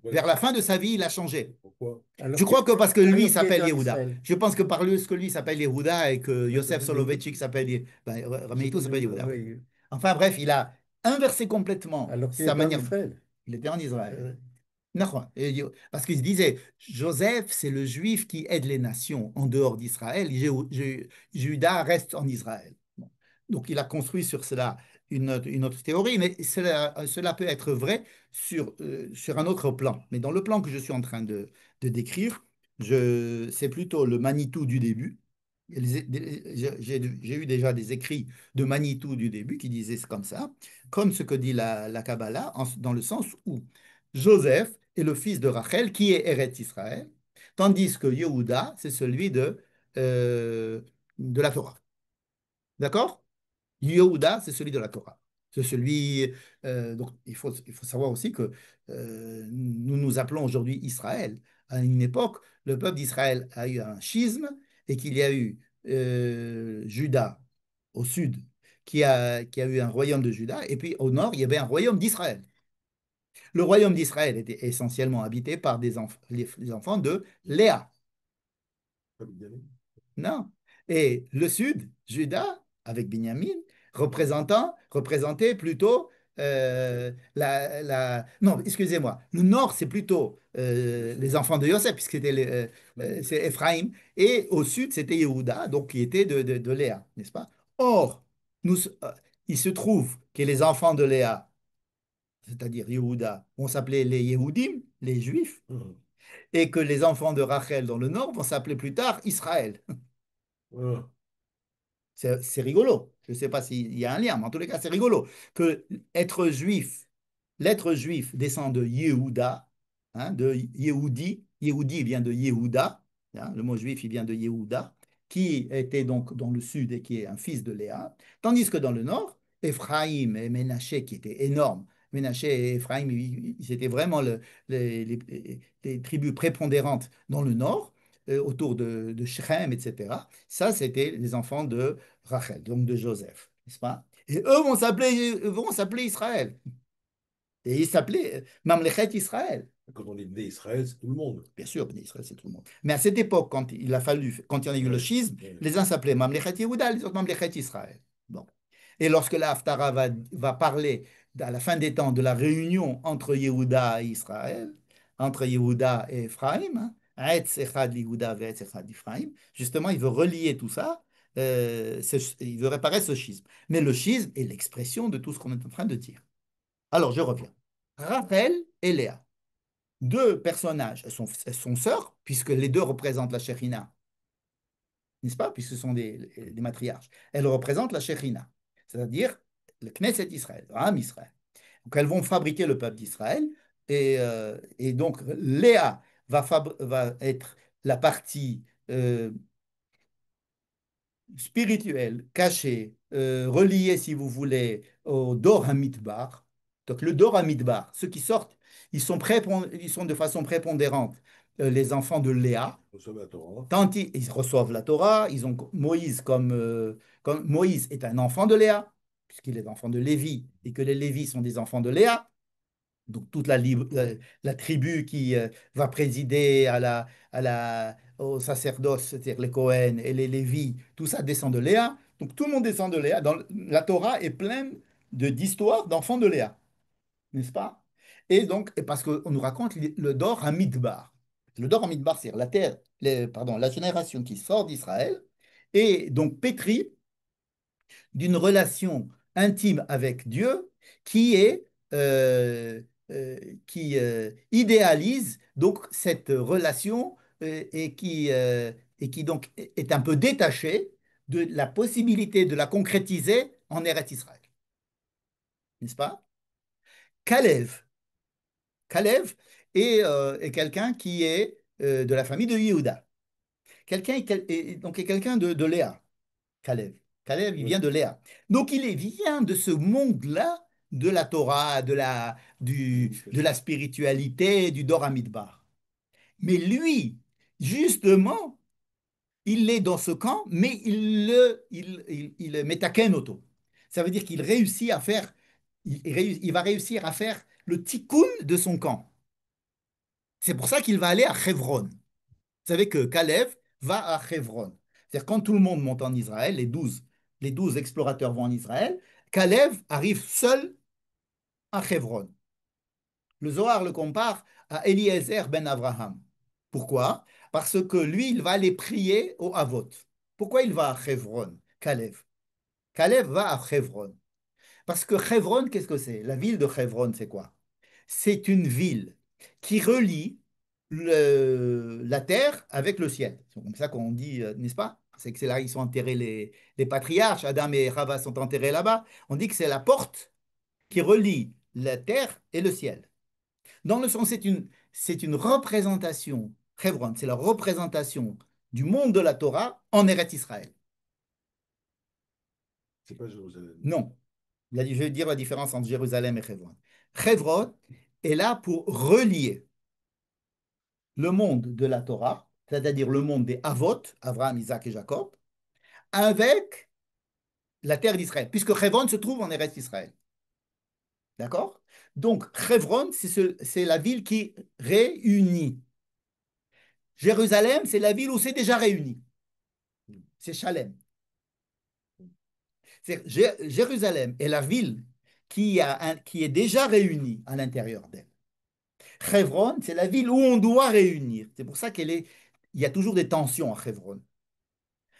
Vers la fin de sa vie, il a changé. Pourquoi? Je crois que parce que lui alors qu'il est s'appelle en Yehuda. Israël. Je pense que parce que lui s'appelle Yehuda et que Yosef Peut-être Soloveitchik s'appelle Rameito s'appelle Yehuda. Oui, Enfin bref, il a inversé complètement alors qu'il sa est en manière. Israël. Il était en Israël. Euh, D'accord. Parce qu'il se disait, Joseph, c'est le juif qui aide les nations en dehors d'Israël. Judas reste en Israël. Bon. Donc il a construit sur cela une autre théorie, mais cela peut être vrai sur un autre plan. Mais dans le plan que je suis en train de décrire, c'est plutôt le Manitou du début. J'ai eu déjà des écrits de Manitou du début qui disaient comme ça, comme ce que dit la Kabbalah, dans le sens où Joseph est le fils de Rachel, qui est Eretz Israël, tandis que Yehuda, c'est celui de la Torah. D'accord? Yehuda, c'est celui de la Torah. C'est celui. Donc, il faut savoir aussi que nous nous appelons aujourd'hui Israël. À une époque, le peuple d'Israël a eu un schisme et qu'il y a eu Juda au sud, qui a eu un royaume de Juda, et puis au nord, il y avait un royaume d'Israël. Le royaume d'Israël était essentiellement habité par les enfants de Léa. Pas Binyamin. Non. Et le sud, Juda, avec Binyamin, représentait plutôt Non, excusez-moi. Le nord, c'est plutôt les enfants de Yosef, puisque c'est Ephraïm. Et au sud, c'était Yehuda, donc qui était de Léa, n'est-ce pas? Or, il se trouve que les enfants de Léa, c'est-à-dire Yehuda, vont s'appeler les Yehudim, les Juifs, Mhm. et que les enfants de Rachel dans le nord vont s'appeler plus tard Israël. Ah, C'est rigolo. Je ne sais pas s'il y a un lien, mais en tous les cas, c'est rigolo que l'être juif descend de Yehuda, hein, de Yehudi. Yehudi vient de Yehuda, hein, le mot juif, il vient de Yehuda, qui était donc dans le sud et qui est un fils de Léa, tandis que dans le nord, Ephraïm et Ménaché, qui étaient énormes. Ménaché et Ephraïm, c'était vraiment les tribus prépondérantes dans le nord, autour de Shechem, etc. Ça, c'était les enfants de Rachel, donc de Joseph, n'est-ce pas? Et eux vont s'appeler Israël. Et ils s'appelaient Mamlechet Israël. quand on est né Israël, c'est tout le monde. Bien sûr, Bnei Israël, c'est tout le monde. Mais à cette époque, quand il y en a eu le Ouais, schisme, ouais. les uns s'appelaient Mamlechet Yehuda, les autres Mamlechet Israël. Bon. Et lorsque la Haftara va parler à la fin des temps, de la réunion entre Yehuda et Israël, entre Yehuda et Ephraïm, hein, Etz Echad Yehuda ve Etz Echad Ephraïm, justement, il veut relier tout ça, il veut réparer ce schisme. Mais le schisme est l'expression de tout ce qu'on est en train de dire. Alors, je reviens. Rachel et Léa, deux personnages, elles sont sœurs, puisque les deux représentent la Shekhinah, n'est-ce pas? Puisque ce sont des matriarches. Elles représentent la Shekhinah, c'est-à-dire le Knesset Israël, Am Israël. Donc elles vont fabriquer le peuple d'Israël, et donc Léa va être la partie spirituelle, cachée, reliée, si vous voulez, au Dor HaMidbar. Donc le Dor HaMidbar, ceux qui sortent, ils sont de façon prépondérante les enfants de Léa. Reçoit la Torah. Tant ils reçoivent la Torah, ils ont Moïse comme Moïse est un enfant de Léa, puisqu'il est l'enfant de Lévi, et que les Lévis sont des enfants de Léa. Donc toute la tribu qui va présider au sacerdoce, c'est-à-dire les Cohen et les Lévis, tout ça descend de Léa. Donc tout le monde descend de Léa. La Torah est pleine d'histoires d'enfants de Léa, n'est-ce pas? Et parce qu'on nous raconte le Dor Hamidbar. Le Dor Hamidbar, c'est la terre, pardon, la génération qui sort d'Israël et donc pétrie d'une relation intime avec Dieu qui est qui idéalise donc cette relation et qui donc est un peu détachée de la possibilité de la concrétiser en Eretz Israël, n'est-ce pas? Kalev, Kalev est quelqu'un qui est de la famille de Yehuda. Donc est quelqu'un de Léa. Caleb. Caleb, il Oui. vient de Léa. Donc vient de ce monde-là, de la Torah, de la spiritualité, du Dor Hamidbar. Mais lui, justement, il est dans ce camp, mais il met à Kenoto. Ça veut dire qu'il réussit à faire, il va réussir à faire le tikkun de son camp. C'est pour ça qu'il va aller à Hebron. Vous savez que Caleb va à Hebron. C'est-à-dire quand tout le monde monte en Israël, les 12 explorateurs vont en Israël, Caleb arrive seul à Hebron. Le Zohar le compare à Eliezer ben Abraham. Pourquoi? Parce que lui, il va aller prier au Havot. Pourquoi il va à Hebron, Caleb? Caleb va à Hebron. Parce que Hebron, qu'est-ce que c'est? La ville de Hebron, c'est quoi? C'est une ville qui relie la terre avec le ciel. C'est comme ça qu'on dit, n'est-ce pas? C'est que c'est là qu'ils sont enterrés les patriarches, Adam et Rava sont enterrés là-bas. On dit que c'est la porte qui relie la terre et le ciel. Dans le sens, c'est une représentation, Hebron, c'est la représentation du monde de la Torah en Eretz Israël. C'est pas Jérusalem. Non. Je vais dire la différence entre Jérusalem et Hebron. Hebron est là pour relier le monde de la Torah, c'est-à-dire le monde des Havot, Abraham, Isaac et Jacob, avec la terre d'Israël, puisque Hebron se trouve en Eretz Israël. D'accord? Donc, Hebron, c'est la ville qui réunit. Jérusalem, c'est la ville où c'est déjà réuni. C'est Shalem. Jérusalem est la ville qui est déjà réunie à l'intérieur d'elle. Hebron, c'est la ville où on doit réunir. C'est pour ça il y a toujours des tensions à Hebron.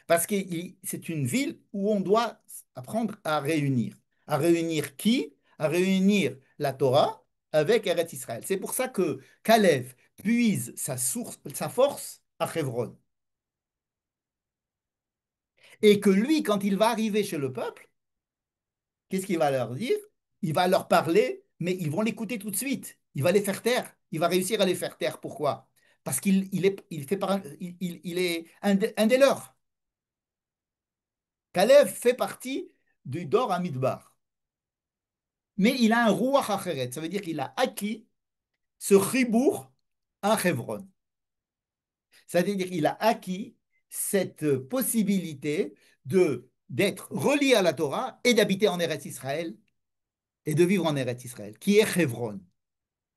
Parce que c'est une ville où on doit apprendre à réunir. À réunir qui? À réunir la Torah avec Eretz Israël. C'est pour ça que Caleb puise sa force à Hebron. Et que lui, quand il va arriver chez le peuple, qu'est-ce qu'il va leur dire? Il va leur parler, mais ils vont l'écouter tout de suite. Il va les faire taire. Il va réussir à les faire taire. Pourquoi? Parce il est un des leurs. Caleb fait partie du Dor Hamidbar. Mais il a un Ruach Acheret. Ça veut dire qu'il a acquis ce chibour à Hebron. C'est-à-dire qu'il a acquis cette possibilité d'être relié à la Torah et d'habiter en Eretz Israël et de vivre en Eretz Israël, qui est Hebron.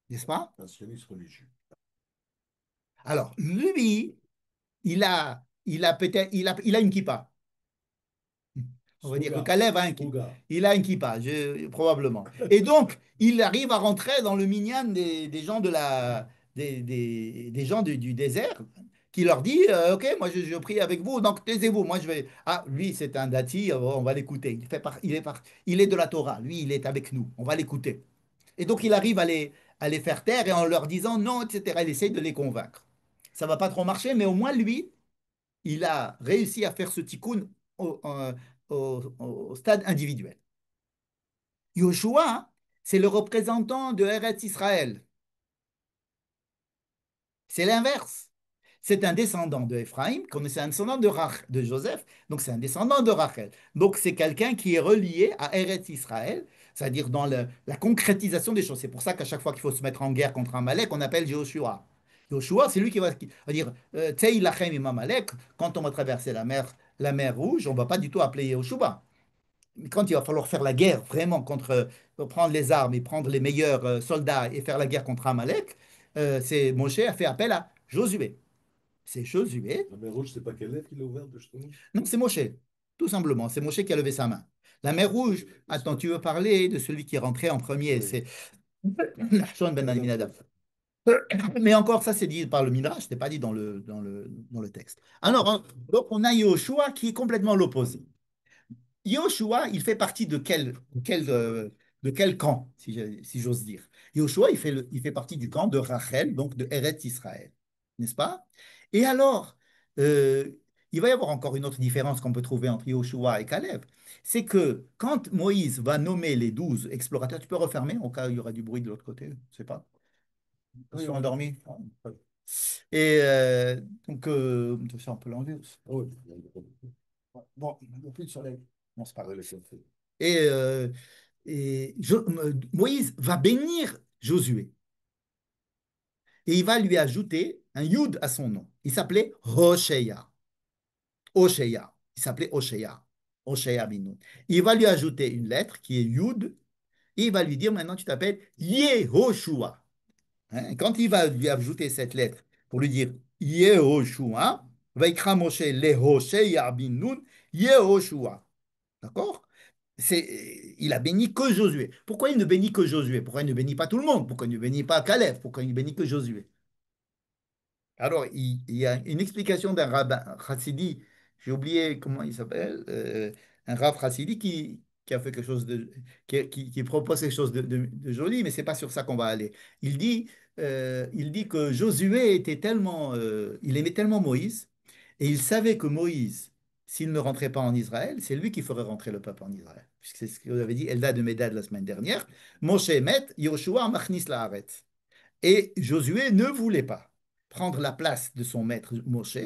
N'est-ce pas? Un sioniste religieux. Alors, lui, il a une kippa. On va dire que Souga. Caleb a Souga. il a un kippa, probablement. Et donc, il arrive à rentrer dans le minyan des gens des gens du désert, qui leur dit, OK, moi je prie avec vous, donc taisez-vous. Moi je vais. Ah, lui, c'est un dati, on va l'écouter. Il est de la Torah, lui, il est avec nous, on va l'écouter. Et donc, il arrive à les faire taire et en leur disant non, etc. Il essaye de les convaincre. Ça va pas trop marcher, mais au moins, lui, il a réussi à faire ce tikkun au, euh, au stade individuel. Yoshua, c'est le représentant de Eretz Israël. C'est l'inverse. C'est un descendant de Ephraïm, comme c'est un descendant de Joseph, donc c'est un descendant de Rachel. Donc c'est quelqu'un qui est relié à Eretz Israël, c'est-à-dire dans la concrétisation des choses. C'est pour ça qu'à chaque fois qu'il faut se mettre en guerre contre Amalek, on appelle Joshua. Joshua, c'est lui qui va dire Tsei lachem im Amalek, quand on va traverser la mer Rouge, on ne va pas du tout appeler Joshua. Mais quand il va falloir faire la guerre vraiment contre, prendre les armes et prendre les meilleurs soldats et faire la guerre contre Amalek, c'est Moshe a fait appel à Josué. C'est Josué. La mer Rouge, c'est pas quel lèvre qu'il a ouvert, justement? Non, c'est Moshe. Tout simplement, c'est Moshe qui a levé sa main. La mer Rouge, attends, tu veux parler de celui qui est rentré en premier, Oui. c'est Nahshon ben Aminadab. Mais encore, ça, c'est dit par le Midrash, ce n'est pas dit dans le texte. Alors, donc, on a Yoshua qui est complètement l'opposé. Yoshua, il fait partie de quel camp, si j'ose dire. Yoshua, il fait partie du camp de Rachel, donc de Eretz Israël, n'est-ce pas? Et alors, euh, il va y avoir encore une autre différence qu'on peut trouver entre Yoshua et Caleb. C'est que quand Moïse va nommer les 12 explorateurs, tu peux refermer au cas où il y aura du bruit de l'autre côté, je sais pas. Oui, ils ont endormi. Et donc, ça, on peut l'enlever aussi. Ah oui. Bon, il n'y a plus de soleil. Non, c'est pas grave. Ouais, laissez faire. Et, Moïse va bénir Josué et il va lui ajouter un Yud à son nom. Il s'appelait Hoshéa. Hoshéa. Il s'appelait Hoshéa. Hoshéa Binoun. Il va lui ajouter une lettre qui est Yud et il va lui dire maintenant tu t'appelles Yehoshua. Hein, quand il va lui ajouter cette lettre pour lui dire Yehoshua, Vaikra Moshe le Hoshéa Binoun Yehoshua. D'accord? Il a béni que Josué. Pourquoi il ne bénit que Josué? Pourquoi il ne bénit pas tout le monde? Pourquoi il ne bénit pas Caleb? Pourquoi il ne bénit que Josué? Alors, il y a une explication d'un rabbin Chassidi, j'ai oublié comment il s'appelle, un rabbin Chassidi qui a fait quelque chose qui propose quelque chose de joli, mais c'est pas sur ça qu'on va aller. Il dit que Josué était tellement, il aimait tellement Moïse, et il savait que Moïse, s'il ne rentrait pas en Israël, c'est lui qui ferait rentrer le peuple en Israël. Puisque c'est ce que vous avez dit, Eldad de Médad la semaine dernière. Moshe met, Yoshua machnis laaretz. Et Josué ne voulait pas prendre la place de son maître Moshe.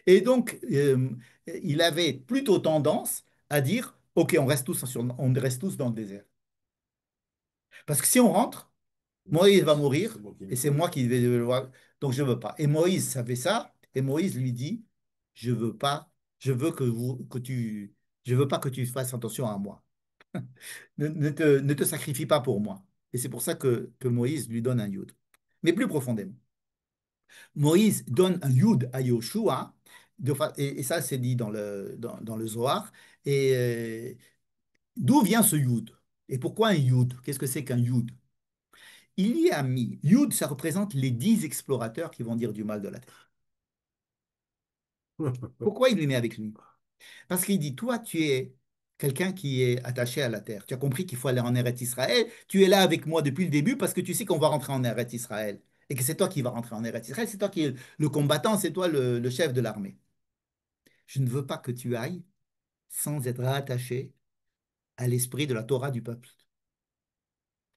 Et donc, il avait plutôt tendance à dire, OK, on reste tous dans le désert. Parce que si on rentre, Moïse va mourir C'est moi qui et me c'est pose. moi qui vais le voir. Donc, je ne veux pas. Et Moïse savait ça. Et Moïse lui dit, je veux pas, je veux que tu, je veux pas que tu fasses attention à moi. Ne te sacrifie pas pour moi. Et c'est pour ça que Moïse lui donne un yud. Mais plus profondément. Moïse donne un yud à Yoshua, et ça c'est dit dans le Zohar. Et d'où vient ce yud? Et pourquoi un yud? Qu'est-ce que c'est qu'un yud? Il y a mis, yud, ça représente les 10 explorateurs qui vont dire du mal de la terre. Pourquoi il les met avec lui? Parce qu'il dit, toi, tu es quelqu'un qui est attaché à la terre. Tu as compris qu'il faut aller en Eretz Israël. Tu es là avec moi depuis le début parce que tu sais qu'on va rentrer en Eretz Israël. Et que c'est toi qui vas rentrer en Eretz Israël. C'est toi qui es le combattant, c'est toi le chef de l'armée. Je ne veux pas que tu ailles sans être attaché à l'esprit de la Torah du peuple.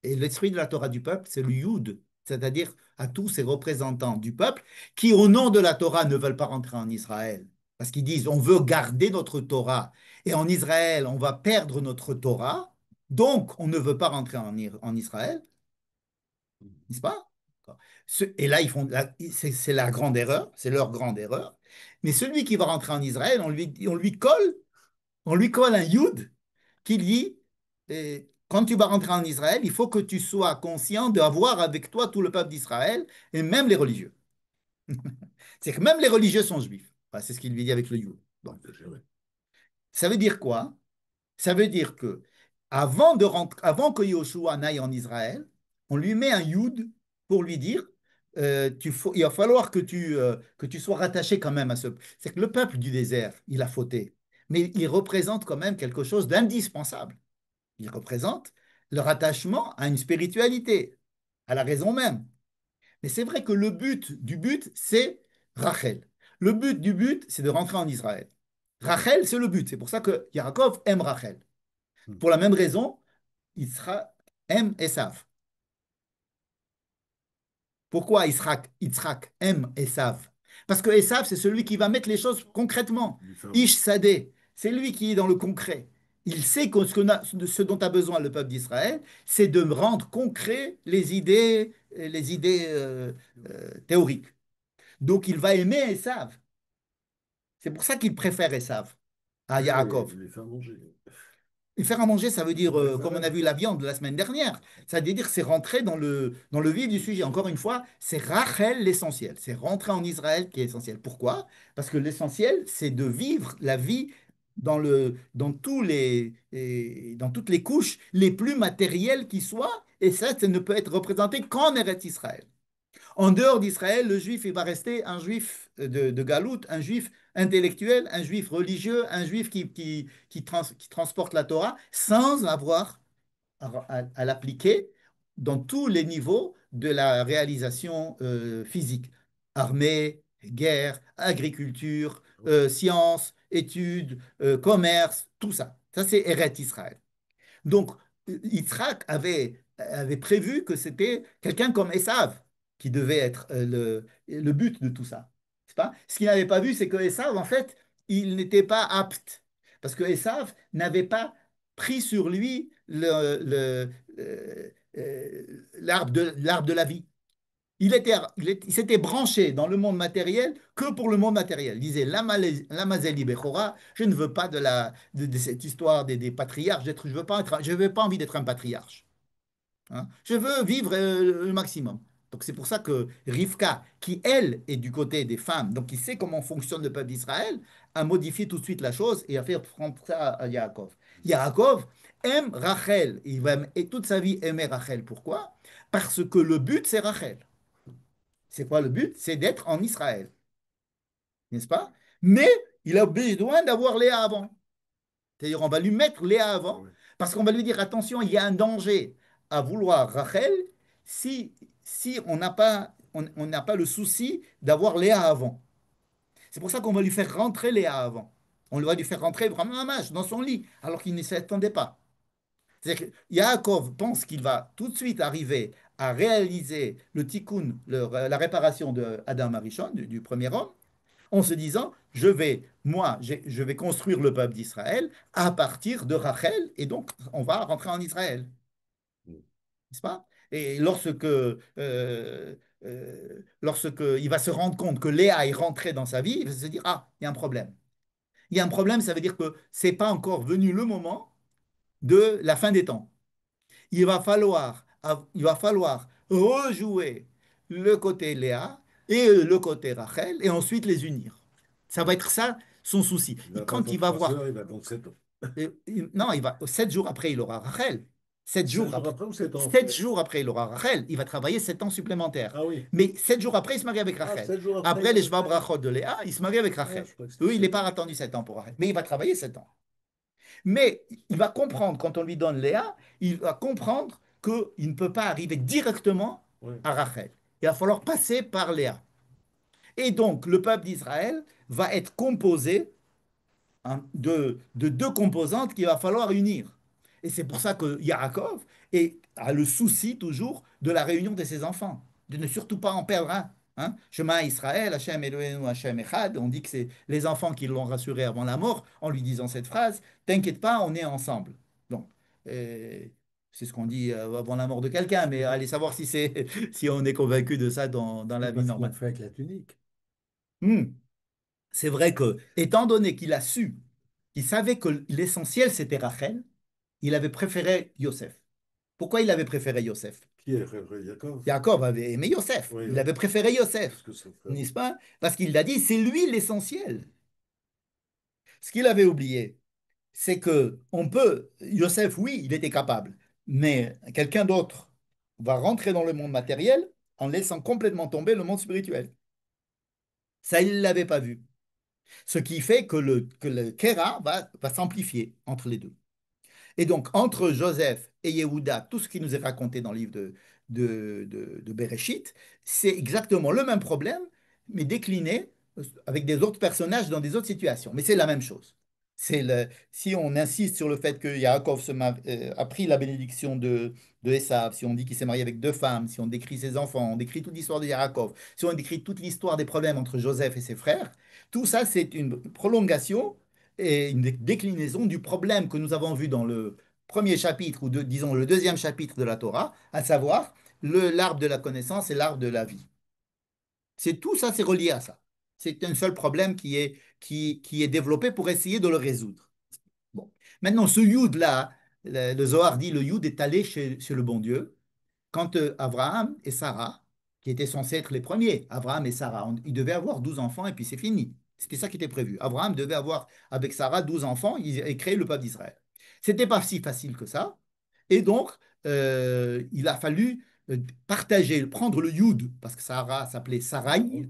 Et l'esprit de la Torah du peuple, c'est le Yud, c'est-à-dire à tous ces représentants du peuple qui, au nom de la Torah, ne veulent pas rentrer en Israël. Parce qu'ils disent, on veut garder notre Torah. Et en Israël, on va perdre notre Torah. Donc, on ne veut pas rentrer en Israël, n'est-ce pas? Et là, c'est la grande erreur, c'est leur grande erreur. Mais celui qui va rentrer en Israël, on lui colle un Yud qui dit, quand tu vas rentrer en Israël, il faut que tu sois conscient d'avoir avec toi tout le peuple d'Israël et même les religieux. C'est que même les religieux sont juifs. Enfin, c'est ce qu'il lui dit avec le You. Bon. Ça veut dire quoi? Ça veut dire que avant que Yoshua n'aille en Israël, on lui met un Yud pour lui dire il va falloir que tu sois rattaché quand même à ce. C'est que le peuple du désert, il a fauté, mais il représente quand même quelque chose d'indispensable. Il représente le rattachement à une spiritualité, à la raison même. Mais c'est vrai que le but du but, c'est Rachel. Le but du but, c'est de rentrer en Israël. Rachel, c'est le but. C'est pour ça que Yaakov aime Rachel. Pour la même raison, Yitzhak aime Esav. Pourquoi Yitzhak aime Esav? Parce que Esav, c'est celui qui va mettre les choses concrètement. Lui faire- Ish Sadeh, c'est lui qui est dans le concret. Il sait que ce dont a besoin le peuple d'Israël, c'est de rendre concret les idées théoriques. Donc il va aimer Esav. C'est pour ça qu'il préfère Esav à Yaakov. lui faire manger. Et faire à manger, ça veut dire, Ouais, comme on voilà. a vu la viande la semaine dernière, ça veut dire c'est rentrer dans le vif du sujet. Encore une fois, c'est Rachel l'essentiel. C'est rentrer en Israël qui est essentiel. Pourquoi? Parce que l'essentiel, c'est de vivre la vie dans toutes les couches les plus matérielles qui soient. Et ça ne peut être représenté qu'en Eretz Israël. En dehors d'Israël, le juif, il va rester un juif de Galoute, un juif intellectuel, un juif religieux, un juif qui transporte la Torah sans avoir à l'appliquer dans tous les niveaux de la réalisation physique. Armée, guerre, agriculture, sciences, études, commerce, tout ça. Ça, c'est Eret Israël. Donc, Yitzhak avait prévu que c'était quelqu'un comme Esav qui devait être le but de tout ça. C'est pas? Ce qu'il n'avait pas vu, c'est que Esav, en fait, il n'était pas apte. Parce que Esav n'avait pas pris sur lui l'arbre de la vie. Il s'était branché dans le monde matériel que pour le monde matériel. Il disait Lamazeli Bechora, je ne veux pas de cette histoire des patriarches, je veux pas envie d'être un patriarche. Hein. Je veux vivre le maximum. Donc c'est pour ça que Rivka, qui elle est du côté des femmes, donc qui sait comment fonctionne le peuple d'Israël, a modifié tout de suite la chose et a fait prendre ça à Yaakov. Yaakov aime Rachel, il va et toute sa vie aimer Rachel. Pourquoi? Parce que le but c'est Rachel. C'est quoi le but? C'est d'être en Israël, n'est-ce pas? Mais il a besoin d'avoir Léa avant. C'est-à-dire, on va lui mettre Léa avant, Ouais. parce qu'on va lui dire, attention, il y a un danger à vouloir Rachel si on n'a pas le souci d'avoir Léa avant. C'est pour ça qu'on va lui faire rentrer Léa avant. On va lui faire rentrer vraiment un match dans son lit, alors qu'il ne s'y attendait pas. C'est-à-dire que Yaakov pense qu'il va tout de suite arriver à réaliser le tikkun, la réparation de Adam Arishon, du premier homme, en se disant, je vais construire le peuple d'Israël à partir de Rachel, et donc on va rentrer en Israël, n'est-ce pas? Et lorsque il va se rendre compte que Léa est rentrée dans sa vie, il va se dire, ah, il y a un problème. Il y a un problème, ça veut dire que c'est pas encore venu le moment de la fin des temps. Il va falloir rejouer le côté Léa et le côté Rachel et ensuite les unir. Ça va être ça son souci. Il Et va pas quand il attendre va 3 voir, heures, il va attendre 7 ans. non, 7 jours après, il aura Rachel. 7 jours après ou 7 ans? 7 jours après, il aura Rachel. Il va travailler 7 ans supplémentaires. Ah oui. Mais 7 jours après, il se marie avec Ah, Rachel. 7 jours après. Après les Shva Brachot de Léa, il se marie avec Ah, Rachel. je crois que c'était Oui, il n'est 7 pas ans. attendu 7 ans pour Rachel. Mais il va travailler 7 ans. Mais il va comprendre, quand on lui donne Léa, il va comprendre qu'il ne peut pas arriver directement Ouais. à Rachel. Il va falloir passer par Léa. Et donc, le peuple d'Israël va être composé de deux composantes qu'il va falloir unir. Et c'est pour ça que Yaakov a le souci toujours de la réunion de ses enfants, de ne surtout pas en perdre un. Hein? Shema Israël, Hashem Eloheinu, Hashem Echad. On dit que c'est les enfants qui l'ont rassuré avant la mort en lui disant cette phrase. T'inquiète pas, on est ensemble. Donc, euh, c'est ce qu'on dit avant la mort de quelqu'un, mais allez savoir si on est convaincu de ça dans la C'est vie pas ce qu'il a normale. fait avec la tunique. Hmm. C'est vrai que, étant donné qu'il a su, qu'il savait que l'essentiel c'était Rachel, il avait préféré Yosef. Pourquoi il avait préféré Yosef? Qui est frère Yaakov? Jacob avait aimé Yosef. Oui, Il avait préféré parce Yosef, que son frère. n'est-ce pas? Parce qu'il a dit, c'est lui l'essentiel. Ce qu'il avait oublié, c'est que on peut, Yosef, oui, il était capable, mais quelqu'un d'autre va rentrer dans le monde matériel en laissant complètement tomber le monde spirituel. Ça, il ne l'avait pas vu. Ce qui fait que le Kera va s'amplifier entre les deux. Et donc, entre Joseph et Yehuda, tout ce qui nous est raconté dans le livre de Bereshit, c'est exactement le même problème, mais décliné avec des autres personnages dans des autres situations. Mais c'est la même chose. Si on insiste sur le fait que Yaakov a pris la bénédiction de Esav, si on dit qu'il s'est marié avec deux femmes, si on décrit ses enfants, on décrit toute l'histoire de Yaakov, si on décrit toute l'histoire des problèmes entre Joseph et ses frères, tout ça, c'est une prolongation et une déclinaison du problème que nous avons vu dans le premier chapitre, ou disons le deuxième chapitre de la Torah, à savoir l'arbre de la connaissance et l'arbre de la vie. C'est tout ça, c'est relié à ça. C'est un seul problème qui est développé pour essayer de le résoudre. Bon. Maintenant, ce Yud-là, le Zohar dit, le Yud est allé chez le bon Dieu, quand Abraham et Sarah, qui étaient censés être les premiers, Abraham et Sarah, ils devaient avoir 12 enfants et puis c'est fini. C'était ça qui était prévu. Abraham devait avoir avec Sarah 12 enfants et créer le peuple d'Israël. C'était pas si facile que ça. Et donc, il a fallu partager, prendre le Yud, parce que Sarah s'appelait Sarai,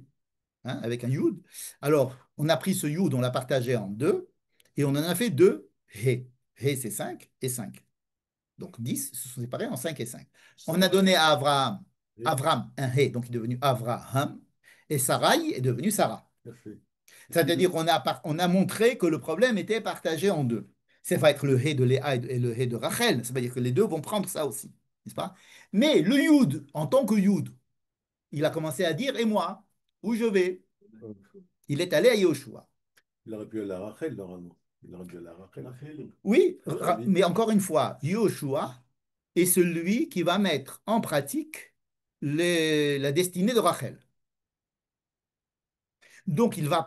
hein, avec un Yud. Alors, on a pris ce Yud, on l'a partagé en deux, et on en a fait deux He. He, c'est 5 et 5. Donc 10 se sont séparés en 5 et 5. On a donné à Avram un He, donc il est devenu Avraham, et Sarai est devenue Sarah. Parfait. C'est-à-dire qu'on a montré que le problème était partagé en deux. Ça va être le He de Léa et le He de Rachel. Ça veut dire que les deux vont prendre ça aussi, n'est-ce pas? Mais le Yud, en tant que Yud, il a commencé à dire, et moi, où je vais? Il est allé à Yehoshua. Il aurait pu aller à Rachel, normalement. Il aurait dû aller à Rachel. Rachel. Oui, Rachel. mais encore une fois, Yehoshua est celui qui va mettre en pratique la destinée de Rachel. Donc, il va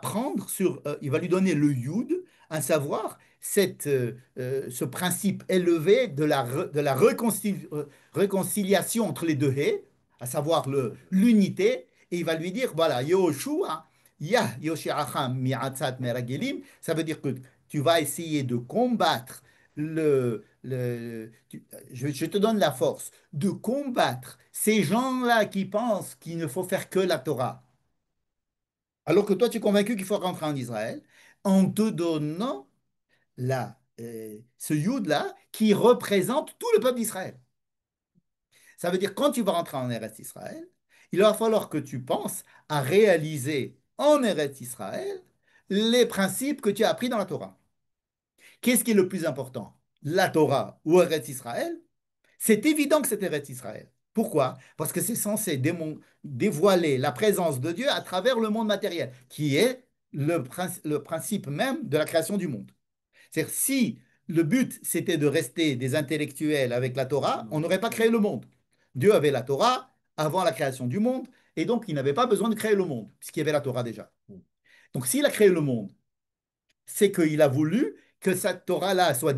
il va lui donner le yud, à savoir ce principe élevé de la réconciliation entre les deux haies, à savoir l'unité, et il va lui dire, voilà, Yehoshua, Yah Yoshiacham mi'atzat meragelim, ça veut dire que tu vas essayer de combattre je te donne la force de combattre ces gens-là qui pensent qu'il ne faut faire que la Torah. Alors que toi, tu es convaincu qu'il faut rentrer en Israël en te donnant ce Yud-là qui représente tout le peuple d'Israël. Ça veut dire quand tu vas rentrer en Eretz Israël, il va falloir que tu penses à réaliser en Eretz Israël les principes que tu as appris dans la Torah. Qu'est-ce qui est le plus important? La Torah ou Eretz Israël? C'est évident que c'est Eretz Israël. Pourquoi? Parce que c'est censé dévoiler la présence de Dieu à travers le monde matériel, qui est le principe même de la création du monde. C'est-à-dire, si le but c'était de rester des intellectuels avec la Torah, on n'aurait pas créé le monde. Dieu avait la Torah avant la création du monde, et donc il n'avait pas besoin de créer le monde, puisqu'il y avait la Torah déjà. Donc s'il a créé le monde, c'est qu'il a voulu que cette Torah-là soit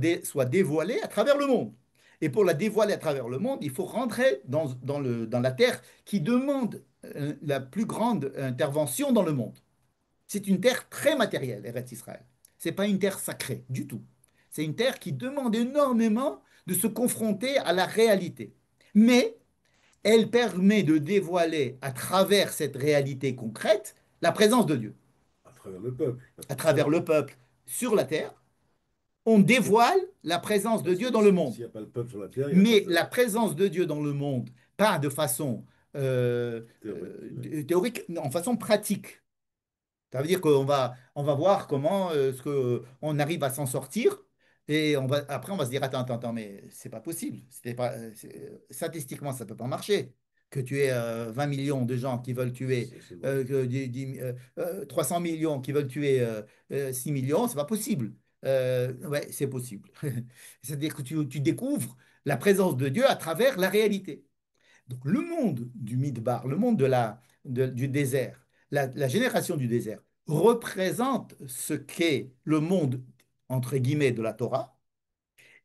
dévoilée à travers le monde. Et pour la dévoiler à travers le monde, il faut rentrer dans la terre qui demande la plus grande intervention dans le monde. C'est une terre très matérielle, Eretz Israël. Ce n'est pas une terre sacrée du tout. C'est une terre qui demande énormément de se confronter à la réalité. Mais elle permet de dévoiler à travers cette réalité concrète la présence de Dieu. À travers le peuple. À travers le peuple sur la terre, on dévoile la présence de Dieu dans le monde. S'il n'y a pas le peuple sur la terre, il n'y a Mais pas la présence de Dieu dans le monde, pas de façon théorique, en façon pratique. Ça veut dire on va voir comment on arrive à s'en sortir. Et après, on va se dire, attends, mais c'est pas possible. Statistiquement, ça peut pas marcher. Que tu aies 20 millions de gens qui veulent tuer, c'est bon. 300 millions qui veulent tuer 6 millions, c'est pas possible. Ouais, c'est possible. C'est-à-dire que tu découvres la présence de Dieu à travers la réalité. Donc, le monde du Midbar, le monde du désert, la génération du désert, représente ce qu'est le monde, entre guillemets, de la Torah.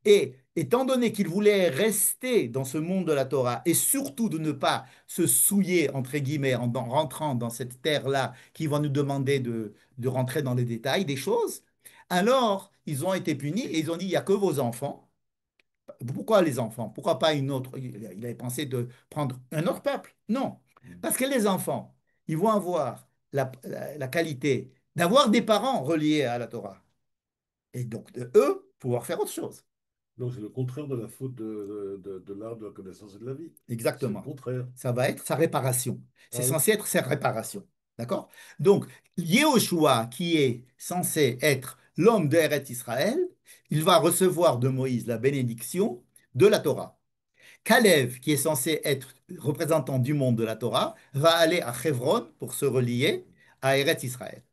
Et étant donné qu'il voulait rester dans ce monde de la Torah et surtout de ne pas se souiller, entre guillemets, en rentrant dans cette terre-là qui va nous demander de rentrer dans les détails des choses, Alors, ils ont été punis et ils ont dit, il n'y a que vos enfants. Pourquoi les enfants? Pourquoi pas une autre? Il avait pensé de prendre un autre peuple. Non. Parce que les enfants, ils vont avoir la qualité d'avoir des parents reliés à la Torah. Et donc, de eux, pouvoir faire autre chose. Donc c'est le contraire de la faute de l'art de la connaissance et de la vie. C'est le Exactement. contraire. Ça va être sa réparation. C'est Ah oui. censé être sa réparation. D'accord? Donc, Yehoshua, qui est censé être l'homme d'Eretz Israël, il va recevoir de Moïse la bénédiction de la Torah. Kalev, qui est censé être représentant du monde de la Torah, va aller à Hebron pour se relier à Eretz Israël.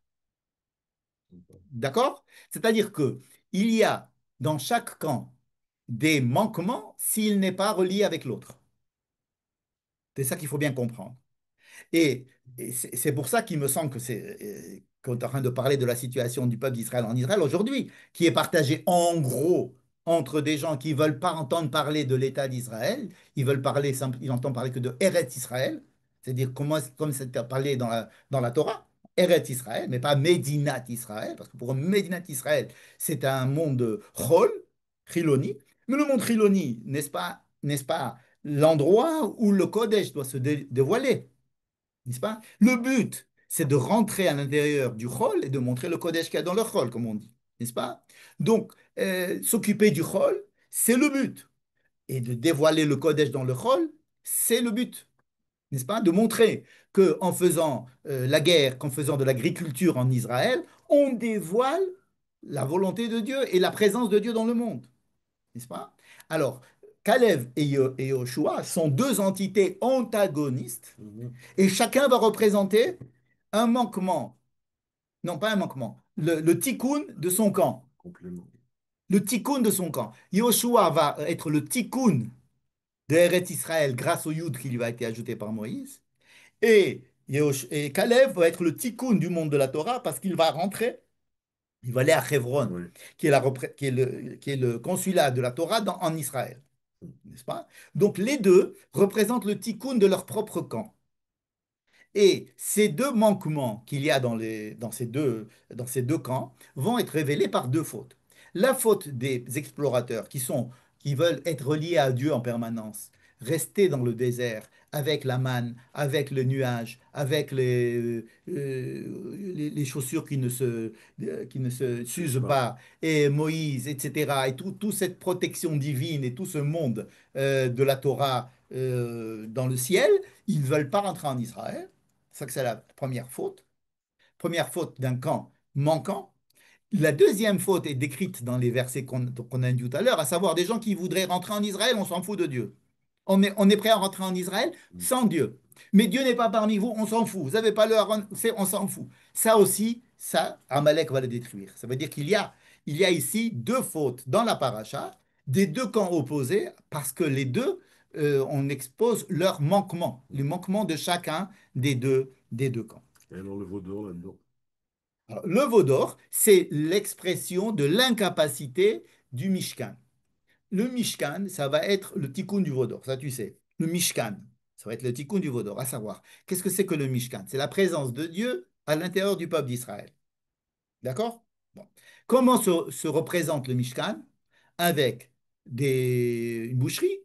D'accord? C'est-à-dire que il y a dans chaque camp des manquements s'il n'est pas relié avec l'autre. C'est ça qu'il faut bien comprendre. Et, et c'est pour ça qu'il me semble que c'est qu'on est en train de parler de la situation du peuple d'Israël en Israël aujourd'hui, qui est partagée en gros entre des gens qui ne veulent pas entendre parler de l'État d'Israël, ils n'entendent parler que de Eretz Israël, c'est-à-dire comme c'est parlé dans la Torah, Eretz Israël, mais pas Médinat Israël, parce que pour eux, Médinat Israël, c'est un monde Chol, Chiloni, mais le monde Chiloni, n'est-ce pas l'endroit où le Kodesh doit se dévoiler? N'est-ce pas? Le but, c'est de rentrer à l'intérieur du Chol et de montrer le Kodesh qu'il y a dans le Chol, comme on dit. N'est-ce pas? Donc, s'occuper du Chol, c'est le but. Et de dévoiler le Kodesh dans le Chol, c'est le but. N'est-ce pas? De montrer qu'en faisant la guerre, qu'en faisant de l'agriculture en Israël, on dévoile la volonté de Dieu et la présence de Dieu dans le monde. N'est-ce pas? Alors, Kalev et Yoshua sont deux entités antagonistes Mhm. et chacun va représenter un manquement, non pas un manquement, le tikkun de son camp. Complément. Le tikkun de son camp. Yoshua va être le tikkun de Eretz Israël grâce au yud qui lui a été ajouté par Moïse. Et Caleb va être le tikkun du monde de la Torah parce qu'il va rentrer, il va aller à Hebron, Oui. qui est le consulat de la Torah en Israël. N'est-ce pas? Donc les deux représentent le tikkun de leur propre camp. Et ces deux manquements qu'il y a dans ces deux camps vont être révélés par deux fautes. La faute des explorateurs qui veulent être reliés à Dieu en permanence, rester dans le désert avec la manne, avec le nuage, avec les chaussures qui ne se Je sais s'usent pas. pas, et Moïse, etc. Et toute cette protection divine et tout ce monde de la Torah dans le ciel, ils ne veulent pas rentrer en Israël. Ça, que c'est la première faute. Première faute d'un camp manquant. La deuxième faute est décrite dans les versets qu'on a dit tout à l'heure, à savoir des gens qui voudraient rentrer en Israël, on s'en fout de Dieu. On est prêt à rentrer en Israël Mhm. sans Dieu. Mais Dieu n'est pas parmi vous, on s'en fout. Vous n'avez pas le Aaron, on s'en fout. Ça aussi, ça, Amalek va le détruire. Ça veut dire il y a ici deux fautes dans la paracha, des deux camps opposés, parce que les deux, on expose leurs manquements, les manquements de chacun des deux camps. Et alors le veau d'or là-dedans. Alors, le veau d'or, c'est l'expression de l'incapacité du Mishkan. Le Mishkan, ça va être le tikkun du veau d'or, ça tu sais. Le Mishkan, ça va être le tikkun du veau d'or, à savoir, qu'est-ce que c'est que le Mishkan? C'est la présence de Dieu à l'intérieur du peuple d'Israël. D'accord? Bon. Comment se représente le Mishkan? Avec une boucherie,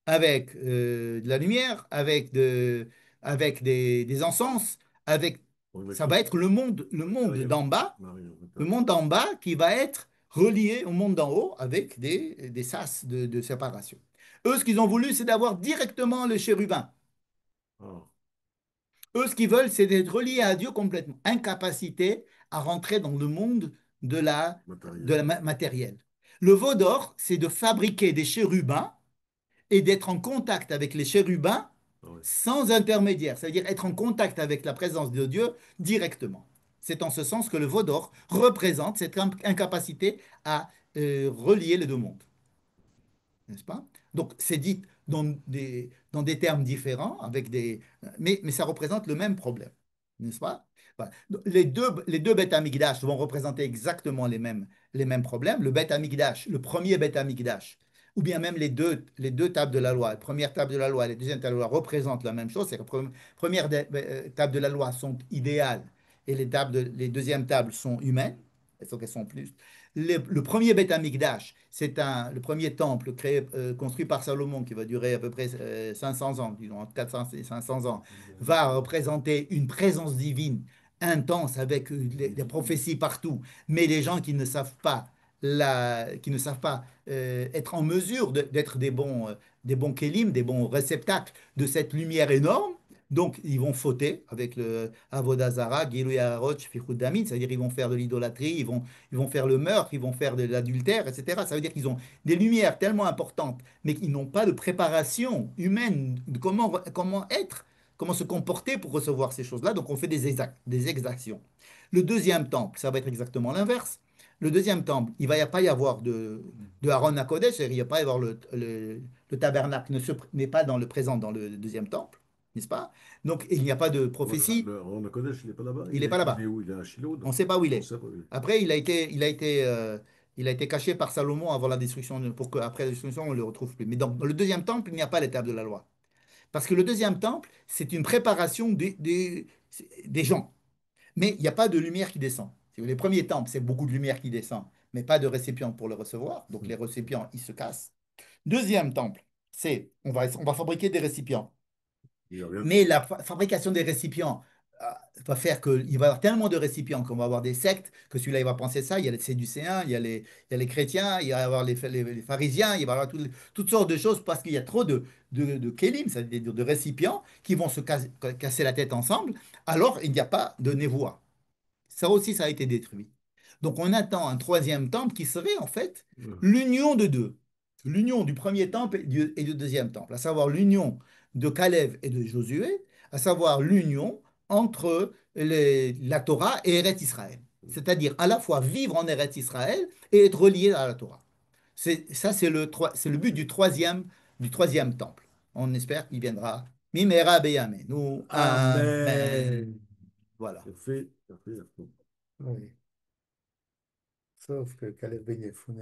avec de la lumière, avec des encens, avec On ça met va être le monde Maria. d'en bas, Maria. le monde d'en bas qui va être relié au monde d'en haut avec des sas de séparation. Eux, ce qu'ils ont voulu, c'est d'avoir directement le chérubin. Ah, Eux, ce qu'ils veulent, c'est d'être reliés à Dieu complètement. Incapacité à rentrer dans le monde de matériel. la matériel. Le veau d'or, c'est de fabriquer des chérubins et d'être en contact avec les chérubins Ah ouais. sans intermédiaire, c'est-à-dire être en contact avec la présence de Dieu directement. C'est en ce sens que le veau d'or représente cette incapacité à relier les deux mondes, n'est-ce pas? Donc c'est dit dans des termes différents, mais ça représente le même problème, n'est-ce pas? Voilà. Donc, les deux Beth Amikdash vont représenter exactement les mêmes problèmes. Le Beth Amikdash, le premier Beth Amikdash, ou bien même les deux tables de la loi, la première table de la loi et la deuxième table de la loi représentent la même chose. C'est que les premières tables de la loi sont idéales et les deuxièmes tables sont humaines. elles sont qu'elles sont plus. Le premier Beth Amikdash, le premier temple créé, construit par Salomon, qui va durer à peu près 500 ans, disons entre 400 et 500 ans, va représenter une présence divine intense avec des prophéties partout, mais les gens qui ne savent pas, être en mesure d'être des bons kélim, des bons réceptacles de cette lumière énorme. Donc, ils vont fauter avec le Avodazara, Gilui Harot, Shfichut Damin, c'est-à-dire ils vont faire de l'idolâtrie, ils vont faire le meurtre, ils vont faire de l'adultère, etc. Ça veut dire qu'ils ont des lumières tellement importantes, mais qu'ils n'ont pas de préparation humaine de comment être, comment se comporter pour recevoir ces choses-là. Donc, on fait des exactions. Le deuxième temple, ça va être exactement l'inverse. Le deuxième temple, il ne va pas y avoir de Aaron à Kodesh, c'est-à-dire il ne va pas y avoir le tabernacle n'est pas dans le présent dans le deuxième temple, n'est-ce pas? Donc il n'y a pas de prophétie, On le connaît, il n'est pas là-bas. il n'est pas Il est là-bas. où? Il est à Shiloh, On ne non? sait pas où il On est. sait pas. Oui. Après, il a été caché par Salomon avant la destruction, pour qu'après la destruction, on ne le retrouve plus. Mais dans le deuxième temple, il n'y a pas l'étape de la loi. Parce que le deuxième temple, c'est une préparation des gens. Mais il n'y a pas de lumière qui descend. Les premiers temples, c'est beaucoup de lumière qui descend, mais pas de récipient pour le recevoir. Donc les récipients, ils se cassent. Deuxième temple, on va fabriquer des récipients. Il n'y a rien. Mais la fabrication des récipients va faire qu'il va y avoir tellement de récipients qu'on va avoir des sectes, que celui-là, il va penser ça. Il y a les Séducéens, il y a les chrétiens, il va y avoir les pharisiens, il va y avoir toutes sortes de choses parce qu'il y a trop de kélim, c'est-à-dire de récipients, qui vont se casser la tête ensemble. Alors, il n'y a pas de névoie. Ça aussi, ça a été détruit. Donc on attend un troisième temple qui serait en fait l'union de deux. L'union du premier temple et du deuxième temple, à savoir l'union de Caleb et de Josué, à savoir l'union entre la Torah et Eretz Israël. C'est-à-dire à la fois vivre en Eretz Israël et être relié à la Torah. Ça, c'est le but du troisième temple. On espère qu'il viendra. Mimera beyame. Nous, amen. Amen. Voilà. Ça fait. Oui. Sauf que Caleb Ben Yefoune